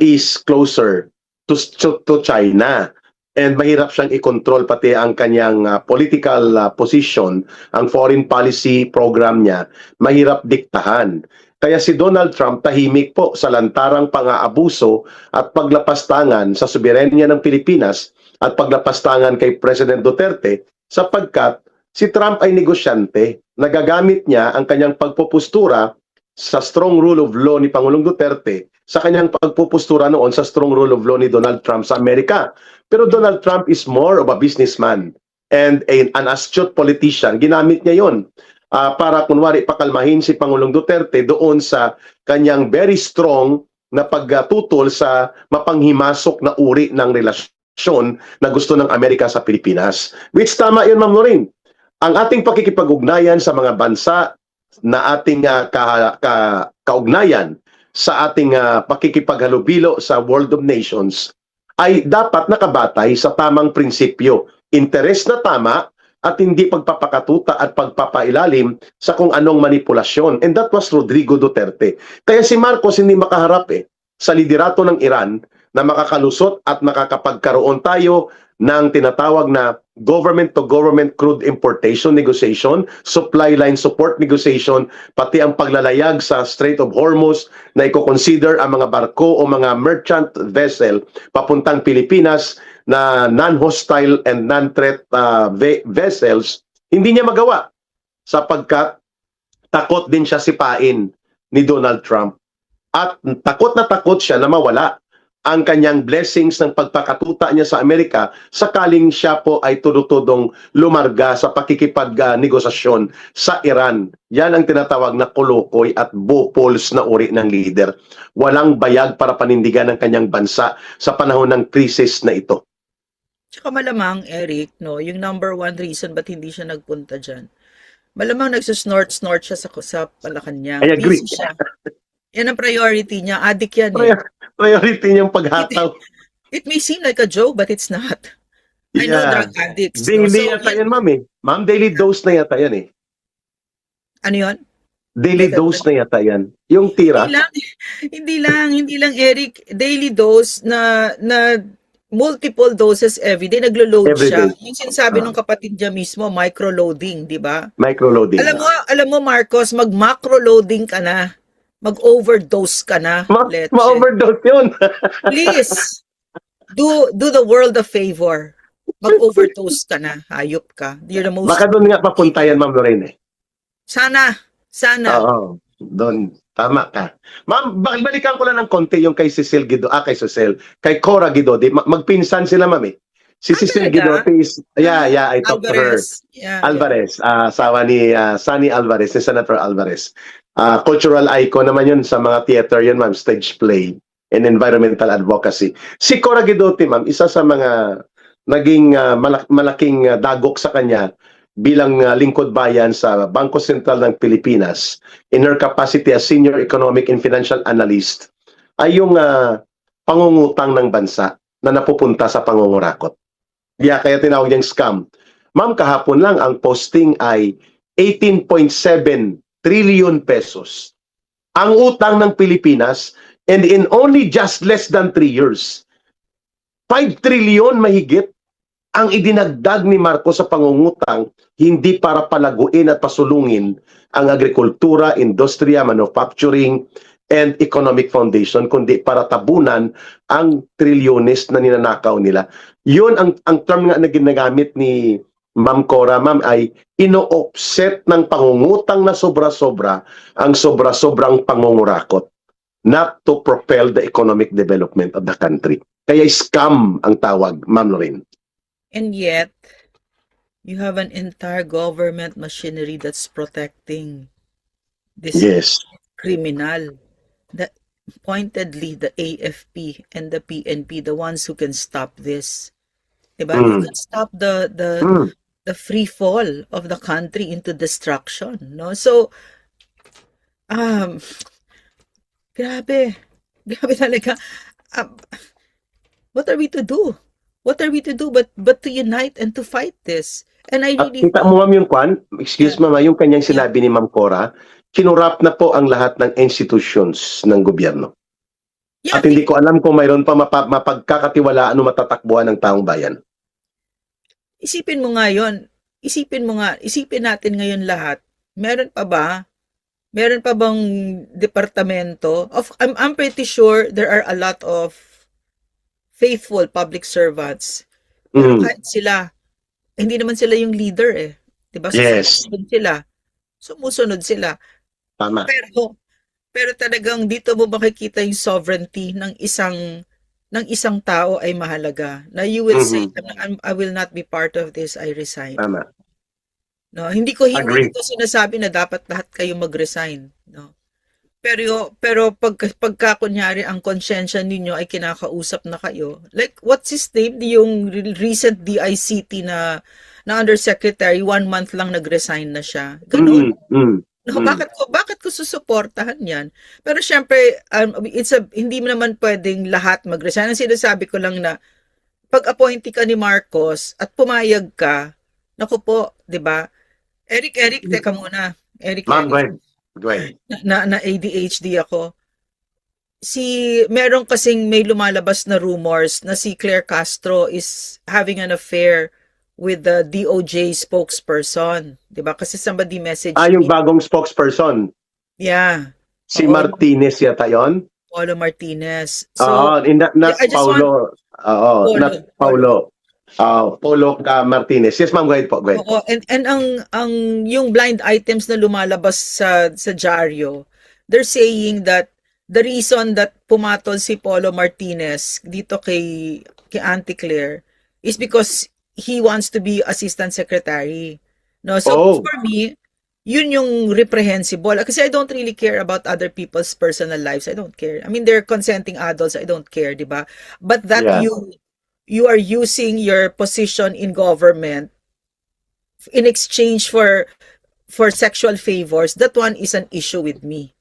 is closer to China and mahirap siyang i-control pati ang kanyang political position, ang foreign policy program niya, mahirap diktahan. Kaya si Donald Trump tahimik po sa lantarang pang-aabuso at paglapastangan sa soberenya ng Pilipinas at paglapastangan kay President Duterte, sapagkat si Trump ay negosyante. Nagagamit niya ang kanyang pagpupustura sa strong rule of law ni Pangulong Duterte sa kanyang pagpupustura noon sa strong rule of law ni Donald Trump sa Amerika. Pero Donald Trump is more of a businessman and an astute politician. Ginamit niya yon para kunwari pakalmahin si Pangulong Duterte doon sa kanyang very strong na pagtutol sa mapanghimasok na uri ng relasyon na gusto ng Amerika sa Pilipinas. Which tama yun, Ma'am Lorraine. Ang ating pakikipag-ugnayan sa mga bansa na ating kaugnayan sa ating pakikipaghalubilo sa World of Nations ay dapat nakabatay sa tamang prinsipyo. Interes na tama at hindi pagpapakatuta at pagpapailalim sa kung anong manipulasyon. And that was Rodrigo Duterte. Kaya si Marcos hindi makaharap sa liderato ng Iran na makakalusot at makakapagkaroon tayo ng tinatawag na government-to-government crude importation negotiation, supply line support negotiation, pati ang paglalayag sa Strait of Hormuz na i-consider ang mga barko o mga merchant vessel papuntang Pilipinas na non-hostile and non-threat vessels, hindi niya magawa sapagkat takot din siya sipain ni Donald Trump. At takot na takot siya na mawala ang kanyang blessings ng pagpakatuta niya sa Amerika sakaling siya po ay tudutudong lumarga sa pakikipag-negosasyon sa Iran. Yan ang tinatawag na kolokoy at bopols na uri ng leader. Walang bayag para panindigan ng kanyang bansa sa panahon ng krisis na ito. Tsaka malamang, Eric, no, yung number one reason ba't hindi siya nagpunta dyan. Malamang nagsusnort-snort siya sa Malacanang. I agree. Busy siya. Yan ang priority niya. Addict yan eh. Priority niyang paghataw. It may seem like a joke, but it's not. I know drug addicts. Daily no? So, yata yan, ma'am eh. Ma'am, daily dose na yata yan eh. ano yun? Daily dose na yata yan. Yung tira. Hindi lang, Eric. Daily dose na multiple doses everyday. Naglo-load Every siya. day. Yung sinasabi ng kapatid niya mismo, micro-loading, di ba? Microloading. Alam mo, Marcos, mag-macro-loading ka na. Mag-overdose ka na. Leche. Ma-overdose yun. Please, do the world a favor. Mag-overdose ka na. Hayop ka. You're the most... Baka doon nga papunta yan, Ma'am Lorraine. Sana. Oo. Doon. Tama ka. Ma'am, balikan ko lang ng konti yung kay Cecil Guido. Kay Cora Guidode. Magpinsan sila, Ma'am eh. Si Cecil Guidote is... Yeah, I talked to her. Alvarez. Asawa ni Sunny Alvarez, ni Senator Alvarez. Cultural icon naman yun sa mga theater yun, ma'am, stage play and environmental advocacy. Si Cora Guidote, ma'am, isa sa mga naging malaking dagok sa kanya bilang lingkod bayan sa Bangko Sentral ng Pilipinas in her capacity as Senior Economic and Financial Analyst ay yung pangungutang ng bansa na napupunta sa pangungurakot. Kaya tinawag niyang scam. Ma'am, kahapon lang ang posting ay 18.7 trillion pesos. Ang utang ng Pilipinas, and in only just less than 3 years, 5 trillion mahigit ang idinagdag ni Marcos sa pangungutang, hindi para palaguin at pasulungin ang agrikultura, industriya, manufacturing, and economic foundation, kundi para tabunan ang trilyones na ninanakaw nila. Yun ang term nga na ginagamit ni Ma'am Cora, ma'am, ay ino-offset ng pangungutang na sobra-sobra ang sobra-sobrang pangungurakot, not to propel the economic development of the country. Kaya scam ang tawag, Ma'am Lorraine. And yet, you have an entire government machinery that's protecting this criminal. Pointedly, the AFP and the PNP, the ones who can stop this. Diba? Who can stop the free fall of the country into destruction, no? So, grabe talaga. What are we to do? What are we to do but to unite and to fight this? And I really... Kita mo, ma'am, yung ma'am, yung kanyang sinabi ni Ma'am Cora, kinurap na po ang lahat ng institutions ng gobyerno. At hindi ko alam kung mayroon pa mapagkakatiwalaan o matatakbuhan ng taong bayan. Isipin mo nga yun. Isipin natin ngayon lahat. Meron pa bang departamento? I'm pretty sure there are a lot of faithful public servants. Pero kahit sila, hindi naman sila yung leader eh. Diba? Sumusunod sila. Tama. Pero talagang dito mo makikita yung sovereignty ng isang tao ay mahalaga. Na you will say, I will not be part of this, I resign. Tama. No, hindi ko sinasabi na dapat lahat kayo mag-resign, no. Pero pagka kunyari ang konsyensya ninyo ay kinakausap na kayo. Like what's his name, yung recent DICT na undersecretary, 1 month lang nag-resign na siya. Ganun. No, Mm. bakit ko susuportahan 'yan? Pero siyempre, hindi mo naman puwedeng lahat mag-resign. Ang sinasabi ko lang na 'pag appointee ka ni Marcos at pumayag ka, naku po, 'di ba? Eric, teka muna. Ma'am, go Eric, ahead. Go ahead. na ADHD ako. Meron kasing may lumalabas na rumors na si Claire Castro is having an affair with the DOJ spokesperson, 'di ba? Kasi somebody messaged Yung me. bagong spokesperson, Yeah. si Oo, Martinez yata yon. Paulo Martinez. Oo, So, not I just want Paulo. Oo, not Paulo. Paulo. Paulo Martinez. Yes, ma'am, go ahead po. Go ahead Oo, po. and ang yung blind items na lumalabas sa dyaryo, they're saying that the reason that pumatol si Paulo Martinez dito kay Auntie Claire is because he wants to be assistant secretary. No, so Oh, for me, yun yung reprehensible. Kasi I don't really care about other people's personal lives. I don't care. I mean, they're consenting adults. I don't care, di ba? But that yeah. you are using your position in government in exchange for sexual favors, that one is an issue with me.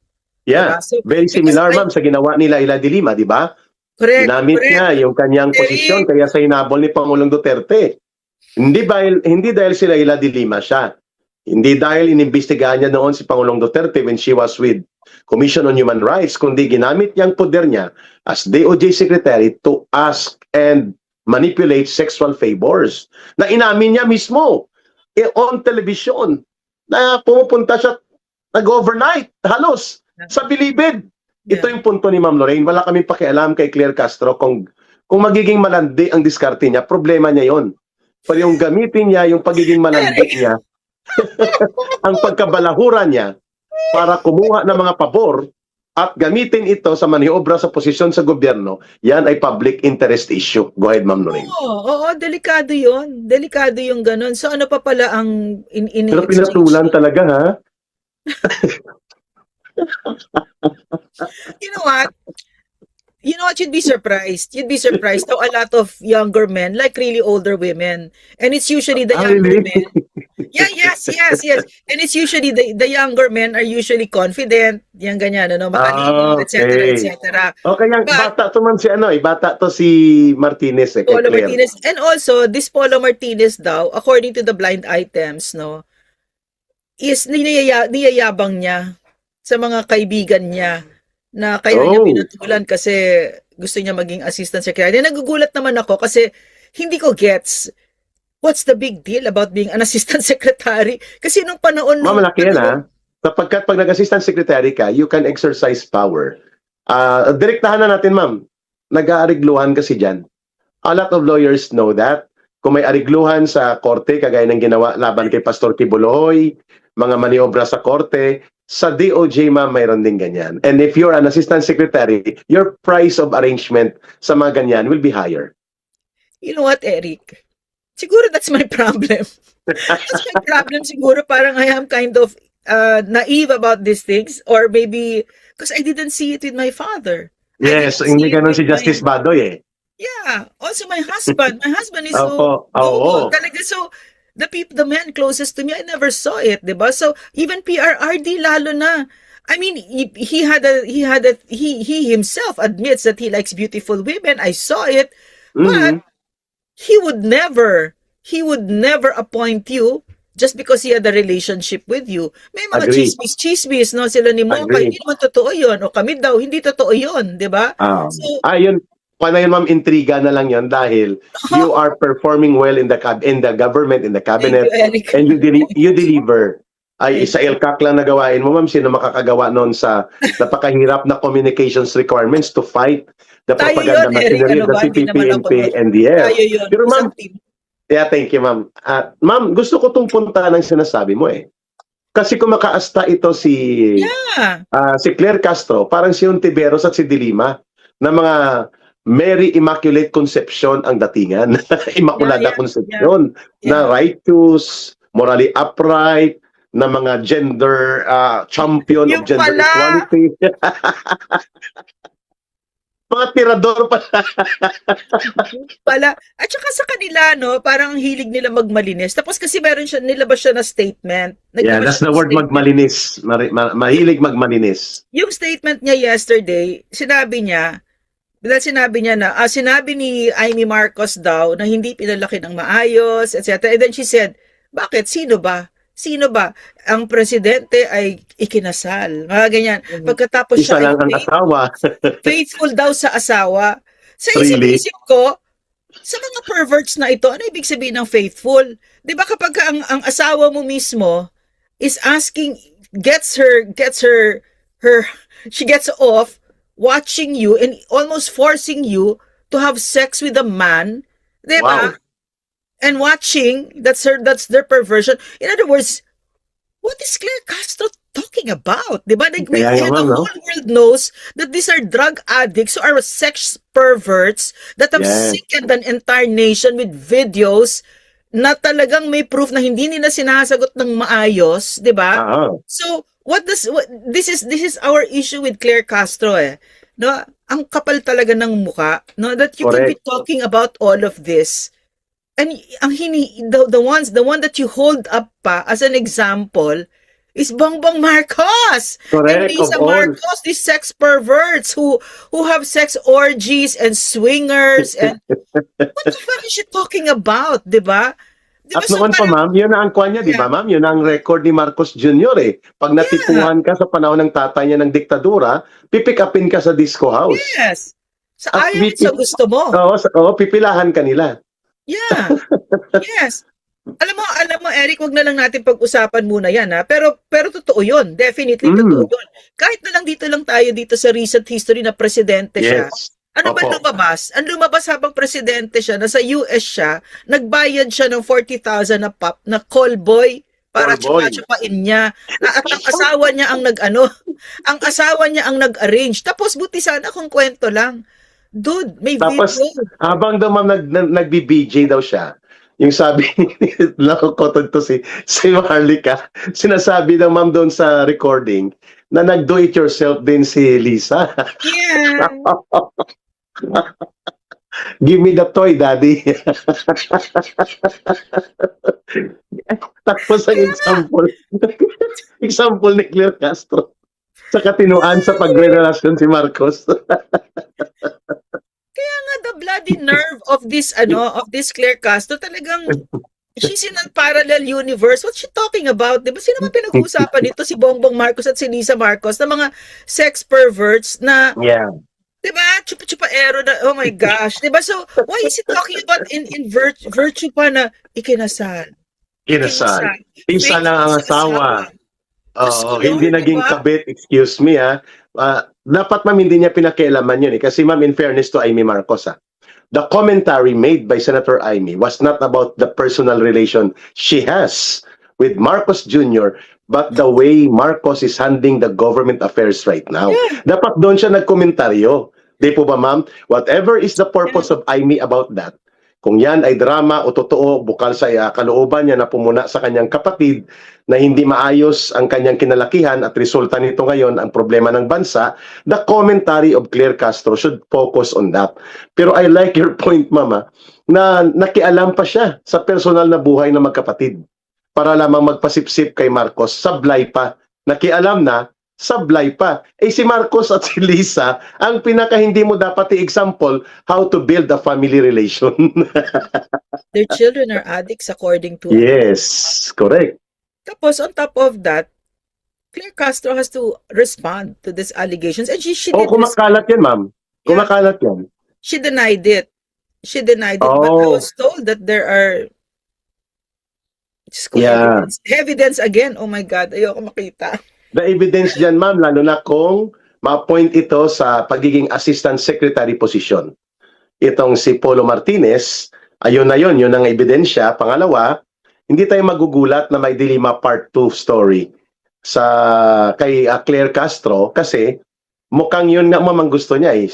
Yeah. Diba? So, Very because similar, ma'am, sa ginawa nila Ila de Lima, di ba? Ginamit correct, niya yung kanyang posisyon Eric, kaya sa hinabol ni Pangulong Duterte. Hindi dahil sila Ila de Lima siya. Hindi dahil inimbestigahan niya noon si Pangulong Duterte when she was with Commission on Human Rights, kundi ginamit niyang poder niya as DOJ Secretary to ask and manipulate sexual favors. Na inamin niya mismo on television na pumupunta siya nag-overnight halos sa bilibid. Ito yeah. yung punto ni Ma'am Lorraine. Wala kaming pakialam kay Claire Castro kung magiging malandi ang diskarte niya, problema niya yon. Pero yung gamitin niya, yung pagiging malandi Eric, niya, ang pagkabalahura niya para kumuha ng mga pabor at gamitin ito sa maniobra sa posisyon sa gobyerno, yan ay public interest issue. Go ahead, Ma'am Lorraine. oo, delikado yon. Delikado yung ganun. So, ano pa pala ang Pero in-exchange? pinatulan talaga, ha? You know what? You know what? You'd be surprised. You'd be surprised how a lot of younger men like really older women. And it's usually the younger Really? men. Yeah, yes. And it's usually the younger men are usually confident, yang ganyan, ano, matalino, etc., Okay. etc. Okay, yung But bata to man si bata to si Martinez kay Paulo Claire. Martinez, and also this Paulo Martinez daw, according to the blind items, no, is niyayabang niya sa mga kaibigan niya na kaya niya Oh, pinatulan kasi gusto niya maging assistant secretary. Nagugulat naman ako kasi hindi ko gets what's the big deal about being an assistant secretary? Kasi nung panahon nung mamalaki yan, ha? Sapagkat pag nag-assistant secretary ka, you can exercise power. Direktahan na natin, ma'am. Nag-aarigluhan kasi dyan. A lot of lawyers know that. Kung may arigluhan sa korte, kagaya ng ginawa laban kay Pastor Kibuloy, mga maniobra sa korte, sa DOJ, ma'am, mayroon din ganyan. And if you're an assistant secretary, your price of arrangement sa mga ganyan will be higher. You know what, Eric? Siguro that's my problem. That's my problem siguro. Parang I am kind of naive about these things, or maybe because I didn't see it with my father. I Yes, didn't hindi see it ganun with si Justice my, Badoy, eh. yeah. Also my husband. My husband is Opo, so noble. oo. Talaga, so the man closest to me, I never saw it, 'di ba? So even PRRD lalo na. I mean, he himself admits that he likes beautiful women. I saw it, but Mhm. he would never appoint you just because he had a relationship with you. May mga Agree. chismis, no? Sila ni Mocha, Agree. hindi naman totoo yun. O kami daw, hindi totoo yun, di ba? So, Yun. Paano yun, ma'am, intriga na lang yun dahil you are performing well in the government, in the thank cabinet, you, Eric. and you deliver. Ay, Thank sa LCAC lang nagawain mo, ma'am. Sino makakagawa noon sa napakahirap na communications requirements to fight the Tayo propaganda yun, Eric. machinery Ano of the ba? Hindi naman ako CPP, nun. NDF. Tayo yun. Pero ma'am, Isang team. yeah, thank you, ma'am. Ma'am, gusto ko tong puntahan ng sinasabi mo, eh. Kasi kung makaasta ito si Yeah. si Claire Castro, parang si Ontiveros at si Dilima na mga Mary Immaculate Conception ang datingan. Immaculada Yeah. Conception na Yeah. righteous, morally upright, na mga gender champion Yung of gender pala. equality. Mga tirador pa. Pala. At saka sa kanila, no, parang ang hilig nila magmalinis. Tapos kasi meron siya, nilabas siya na statement. Yeah, Naglabas that's siya the ng word, statement. magmalinis. Mahilig magmalinis. Yung statement niya yesterday, sinabi niya na, sinabi ni Amy Marcos daw na hindi pinalaki ng maayos, etc. And then she said, bakit? Sino ba? Sino ba? Ang presidente ay ikinasal. Mga ganyan. Pagkatapos Isa siya ay lang ang asawa. faithful daw sa asawa. Sa Really? isip-isip ko, sa mga perverts na ito, ano ibig sabihin ng faithful? Di ba kapag ang asawa mo mismo is asking, she gets off watching you and almost forcing you to have sex with a man, di ba? Wow. And watching, that's their perversion. In other words, what is Claire Castro talking about? Di ba? Like, Kaya the naman, no? whole world knows that these are drug addicts who are sex perverts that have Yes. sickened an entire nation with videos na talagang may proof na hindi nila sinasagot ng maayos, di ba? Ah, So, this is our issue with Claire Castro eh. No, ang kapal talaga ng muka, no, that you can be Correct. talking about all of this. And the one that you hold up pa as an example is Bongbong Marcos and correct. Of Lisa all. Marcos, these sex perverts who have sex orgies and swingers and what the fuck is she talking about, di ba? Di ba, At so noon pa, parang- ma'am, yun na ang kwan niya, di ba, Yeah. ma'am? Yun ang record ni Marcos Jr. eh. Pag natipuhan ka sa panahon ng tatay niya ng diktadura, pipick upin ka sa disco house. Yes. Sa At ayaw at sa gusto mo. Oo, pipilahan ka nila. Yeah. Yes. Alam mo, Eric, wag na lang natin pag-usapan muna yan, ha? Pero totoo yun. Definitely totoo yun. Kahit na lang tayo dito sa recent history na presidente siya. Yes. Ano ba Opo. lumabas? Ang lumabas habang presidente siya, nasa US siya, nagbayad siya ng 40,000 na pop, na call boy, para Call boy. chupa-chupain niya. At ang asawa niya ang ang asawa niya ang nag-arrange. Tapos buti sana kung kwento lang. Dude, may Tapos, video. habang daw ma'am nagbi-BJ daw siya, yung sabi, nakakotod to si Marlica, sinasabi daw ma'am doon sa recording, na nag-do-it-yourself din si Lisa. Yeah. Give me the toy, daddy. Tapos ang example ni Claire Castro sa katinuan sa pagrerelasyon si Marcos. The bloody nerve of this Claire Castro, talagang she's in a parallel universe. What's she talking about? Di ba sino ba pinag-uusapan nito, si Bongbong Marcos at si Lisa Marcos, na mga sex perverts na, Yeah. di ba, chupa-chupaero na, oh my gosh, di ba? So, why is he talking about in virtue pa na ikinasal? Kinasal. Isa lang ang asawa. Diyos ko, Oo, hindi Lord, naging diba? kabit, excuse me ha. Dapat ma'am hindi niya pinakialaman yun eh. Kasi ma'am, in fairness to Amy Marcos the commentary made by Senator Amy was not about the personal relation she has with Marcos Jr., but the way Marcos is handling the government affairs right now. Yeah. Dapat doon siya nagkomentaryo. Di po ba ma'am? Whatever is the purpose of Amy about that, kung yan ay drama o totoo, bukal sa kalooban niya na pumuna sa kanyang kapatid na hindi maayos ang kanyang kinalakihan at resulta nito ngayon ang problema ng bansa, the commentary of Claire Castro should focus on that. Pero I like your point, mama, na nakialam pa siya sa personal na buhay ng magkapatid para lamang magpasipsip kay Marcos, sablay pa. Nakialam na, sablay pa. Eh si Marcos at si Lisa, ang pinaka hindi mo dapat i-example how to build a family relation. Their children are addicts according to Yes, correct. Tapos, on top of that, Claire Castro has to respond to these allegations. And she Oh, did kumakalat yan, ma'am. Kumakalat yan. She denied it. But I Oh. was told that there are just Yeah. evidence again. Oh my God, ayoko makita. The evidence dyan, ma'am, lalo na kung ma-appoint ito sa pagiging assistant secretary position. Itong si Polo Martinez, ayun na yun ang ebidensya. Pangalawa, hindi tayo magugulat na may Dilima Part 2 story kay Claire Castro kasi mukhang yun nga ma'am ang gusto niya eh.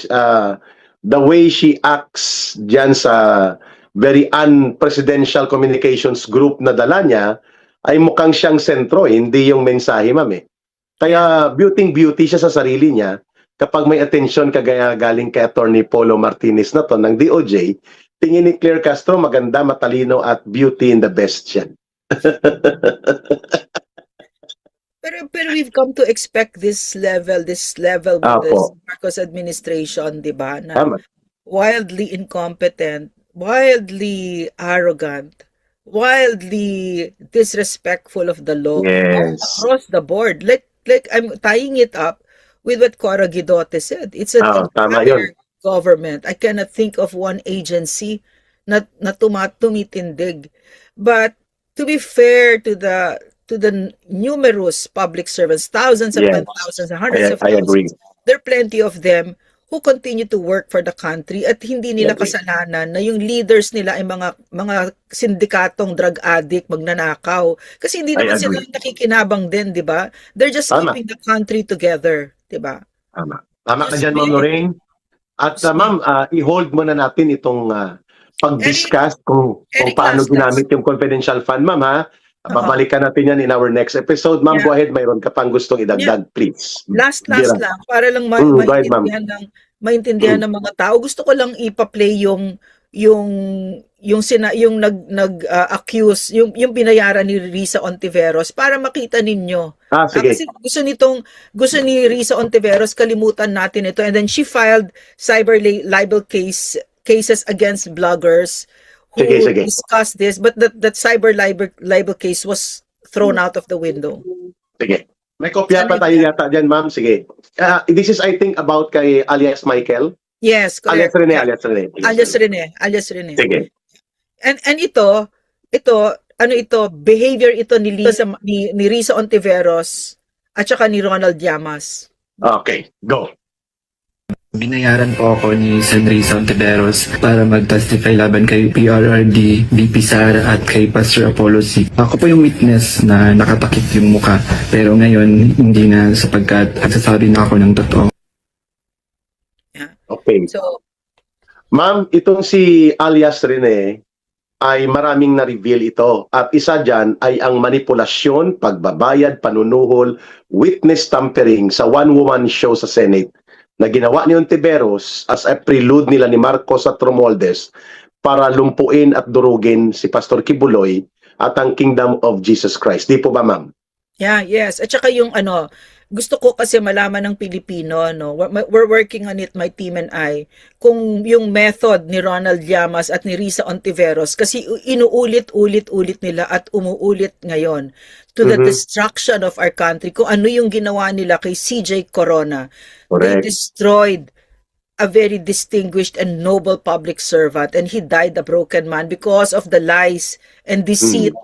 The way she acts dyan sa very unpresidential communications group na dala niya ay mukhang siyang sentro, hindi yung mensahe, ma'am eh. Kaya beauty siya sa sarili niya kapag may atensyon kagaya galing kay Attorney Polo Martinez na to ng DOJ, tingin ni Claire Castro maganda, matalino at beauty in the best yan. Pero we've come to expect this level with Apo. this Marcos administration, di ba? Na Tama. wildly incompetent, wildly arrogant, wildly disrespectful of the law Yes. across the board. Like I'm tying it up with what Cora Guidote said. It's an Tama entire yun. government. I cannot think of one agency na tumitindig. But to be fair to the numerous public servants, thousands Yes. upon thousands, hundreds of I agree. thousands, there are plenty of them who continue to work for the country at hindi nila Agree. kasalanan na yung leaders nila ay mga sindikatong drug addict, magnanakaw. Kasi hindi I naman sila agree. nakikinabang din, di ba? They're just Tama. keeping the country together, di ba? Tama. Tama ka Yes, dyan, Ma'am ma'am. Lorraine. At Yes, ma'am, i-hold muna natin itong pag-discuss kung Eric, paano last. ginamit yung confidential fund, ma'am, ha? Babalikan natin yan in our next episode. Ma'am, Yeah. go ahead. Mayroon ka pang gustong idagdag, please. Last Dira. lang para lang Go ahead, ma'am. maintindihan ng mga tao. Gusto ko lang ipa-play yung accuse yung binayaran ni Risa Ontiveros para makita ninyo. Sige. Kasi gusto ni Risa Ontiveros kalimutan natin ito, and then she filed cyber libel cases against bloggers who Sige. discussed this, but that cyber libel case was thrown out of the window. Sige. May kopya pa tayo yata dyan, ma'am. Sige. This is, I think, about kay alias Michael. Yes, correct. Alias Rene. Alias Rene. Sige. And ito, behavior ito ni Risa Ontiveros at saka ni Ronald Llamas. Okay, go. Binayaran po ako ni Senrisa Ontiveros para mag-testify laban kay PRRD, VP Sara at kay Pastor Apollo C. Ako po yung witness na nakatakip yung muka, pero ngayon hindi na sapagkat nagsasabi na ako ng totoo. Okay. So, Ma'am, itong si alias Rene ay maraming na-reveal ito. At isa dyan ay ang manipulasyon, pagbabayad, panunuhol, witness tampering sa one-woman show sa Senate na ginawa ni Ontiveros as a prelude nila ni Marcos at Romualdez para lumpuin at durugin si Pastor Kibuloy at ang Kingdom of Jesus Christ. Di po ba, ma'am? yeah, yes. At saka yung gusto ko kasi malaman ng Pilipino, no? We're working on it, my team and I, kung yung method ni Ronald Llamas at ni Risa Ontiveros, kasi inuulit-ulit nila at umuulit ngayon to the destruction of our country, kung ano yung ginawa nila kay CJ Corona. They Correct. destroyed a very distinguished and noble public servant, and he died a broken man because of the lies and deceit,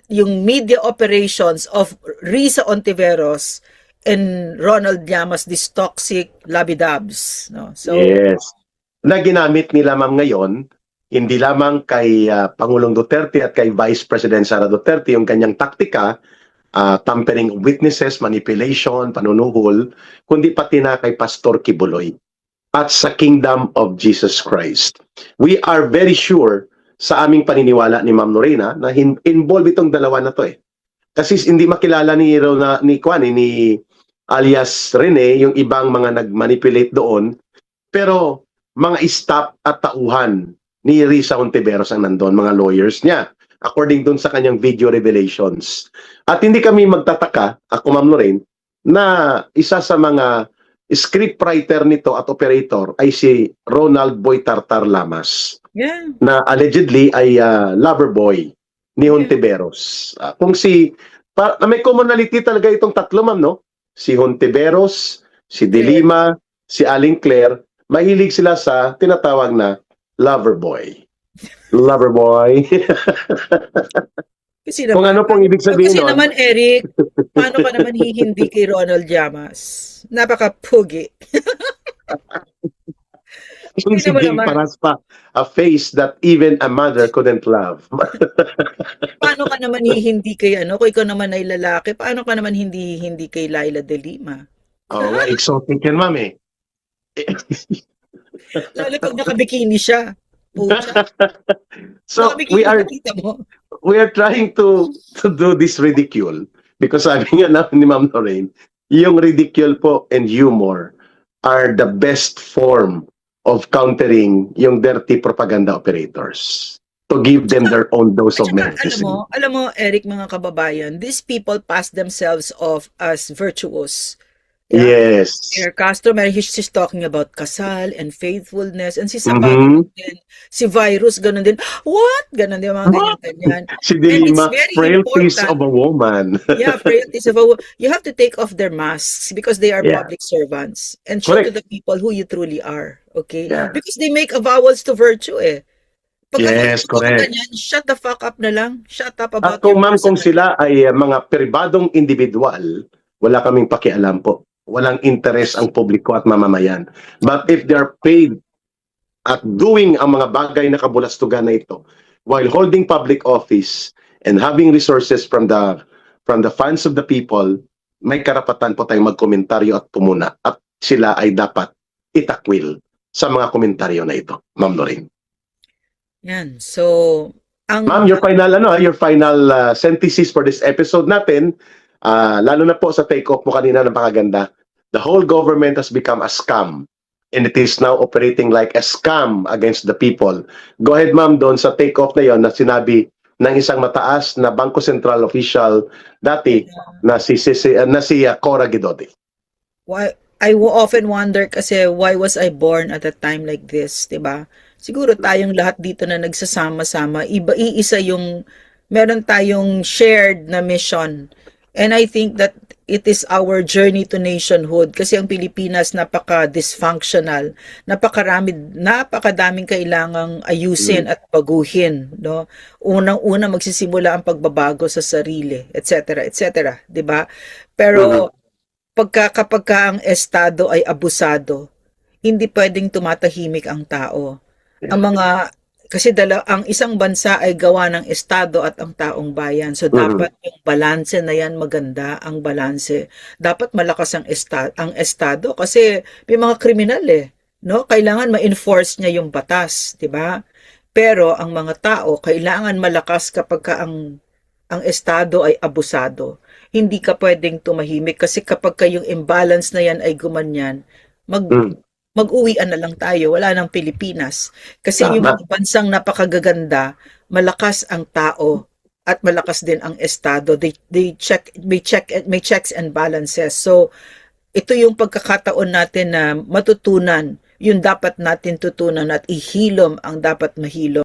yung media operations of Risa Ontiveros and Ronald Llamas, this toxic labidabs. No? So, Yes. Na ginamit nila, ma'am, ngayon, hindi lamang kay Pangulong Duterte at kay Vice President Sara Duterte yung kanyang taktika, tampering of witnesses, manipulation, panunuhol, kundi pati na kay Pastor Kibuloy at sa Kingdom of Jesus Christ. We are very sure sa aming paniniwala ni Ma'am Lorena na involved itong dalawa na to eh. Kasi hindi makilala ni alias Rene yung ibang mga nag-manipulate doon, pero mga staff at tauhan ni Risa Ontiveros ang nandun, mga lawyers niya, according dun sa kanyang video revelations. At hindi kami magtataka, ako Ma'am Lorraine, na isa sa mga scriptwriter nito at operator ay si Ronald Boy Tartar Lamas, yeah. na allegedly ay lover boy ni Hontiveros. Na may commonality talaga itong tatlo, ma'am, no? Si Hontiveros, si De Lima, si Aling Claire, mahilig sila sa tinatawag na lover boy. Lover boy. Kasi Kung ano pong ibig sabihin kasi nun. naman, Eric, paano ka naman hihindi kay Ronald Llamas? Napaka-pugi. Yung si naman Jing naman. Paraspa, a face that even a mother couldn't love. Paano ka naman hihindi kay kung ikaw naman ay lalaki, paano ka naman hindi kay Laila De Lima? Oo nga, exotic yan, ma'am eh. Lalo pag nakabikini siya. Pucha. So, Nakabikini, nakita mo. we are trying to do this ridicule because sabi nga na ni Ma'am Lorraine, yung ridicule po and humor are the best form of countering yung dirty propaganda operators, to give them their own dose At of saka, medicine. alam mo, Eric, mga kababayan, these people pass themselves off as virtuous. Yeah. Yes. Mayor Castro, she's talking about kasal and faithfulness. And si Sabado, Mhm. din, si Virus, ganun din. What? Ganun din, mga ganyan-ganyan. Si And it's Dilima, very frailties important. of a woman. Yeah, frailties of you have to take off their masks because they are Yeah. public servants and show to Correct. the people who you truly are. Okay? Yeah. Because they make avowals to virtue eh. Yes, correct. Ganyan, shut the fuck up na lang. Shut up about At kung ma'am, kung personal- sila ay mga pribadong individual, wala kaming pakialam po. Walang interes ang publiko at mamamayan. But if they are paid at doing ang mga bagay na kabulastugan na ito, while holding public office and having resources from the funds of the people, may karapatan po tayong magkomentaryo at pumuna. At sila ay dapat itakwil sa mga komentaryo na ito. Ma'am Lorraine. Yan. So, ang Ma'am, your final synthesis for this episode natin, lalo na po sa take-off mo kanina, napakaganda. The whole government has become a scam and it is now operating like a scam against the people. Go ahead, ma'am, doon sa take-off na yon na sinabi ng isang mataas na Bangko Sentral official dati na si Cora Guidotti. why I often wonder kasi why was I born at a time like this, 'di ba? Siguro tayong lahat dito na nagsasama-sama, iisa yung meron tayong shared na mission. And I think that it is our journey to nationhood kasi ang Pilipinas napaka-dysfunctional, napakadaming kailangang ayusin at baguhin, no? Unang-una magsisimula ang pagbabago sa sarili, etc., etc., 'di ba? Pero kapag ang estado ay abusado, hindi pwedeng tumatahimik ang tao. Kasi ang isang bansa ay gawa ng estado at ang taong bayan. So dapat yung balanse na yan maganda, ang balanse. Dapat malakas ang estado kasi may mga kriminal no? Kailangan ma-enforce niya yung batas, 'di ba? Pero ang mga tao kailangan malakas kapag ang estado ay abusado. Hindi ka pwedeng tumahimik kasi kapag yung imbalance na yan ay gumanyan, mag-uwian na lang tayo, wala nang Pilipinas. Kasi Tama. yung mga bansang napakagaganda, malakas ang tao at malakas din ang estado. May checks and balances. So, ito yung pagkakataon natin na matutunan, yung dapat natin tutunan at ihilom ang dapat mahilom.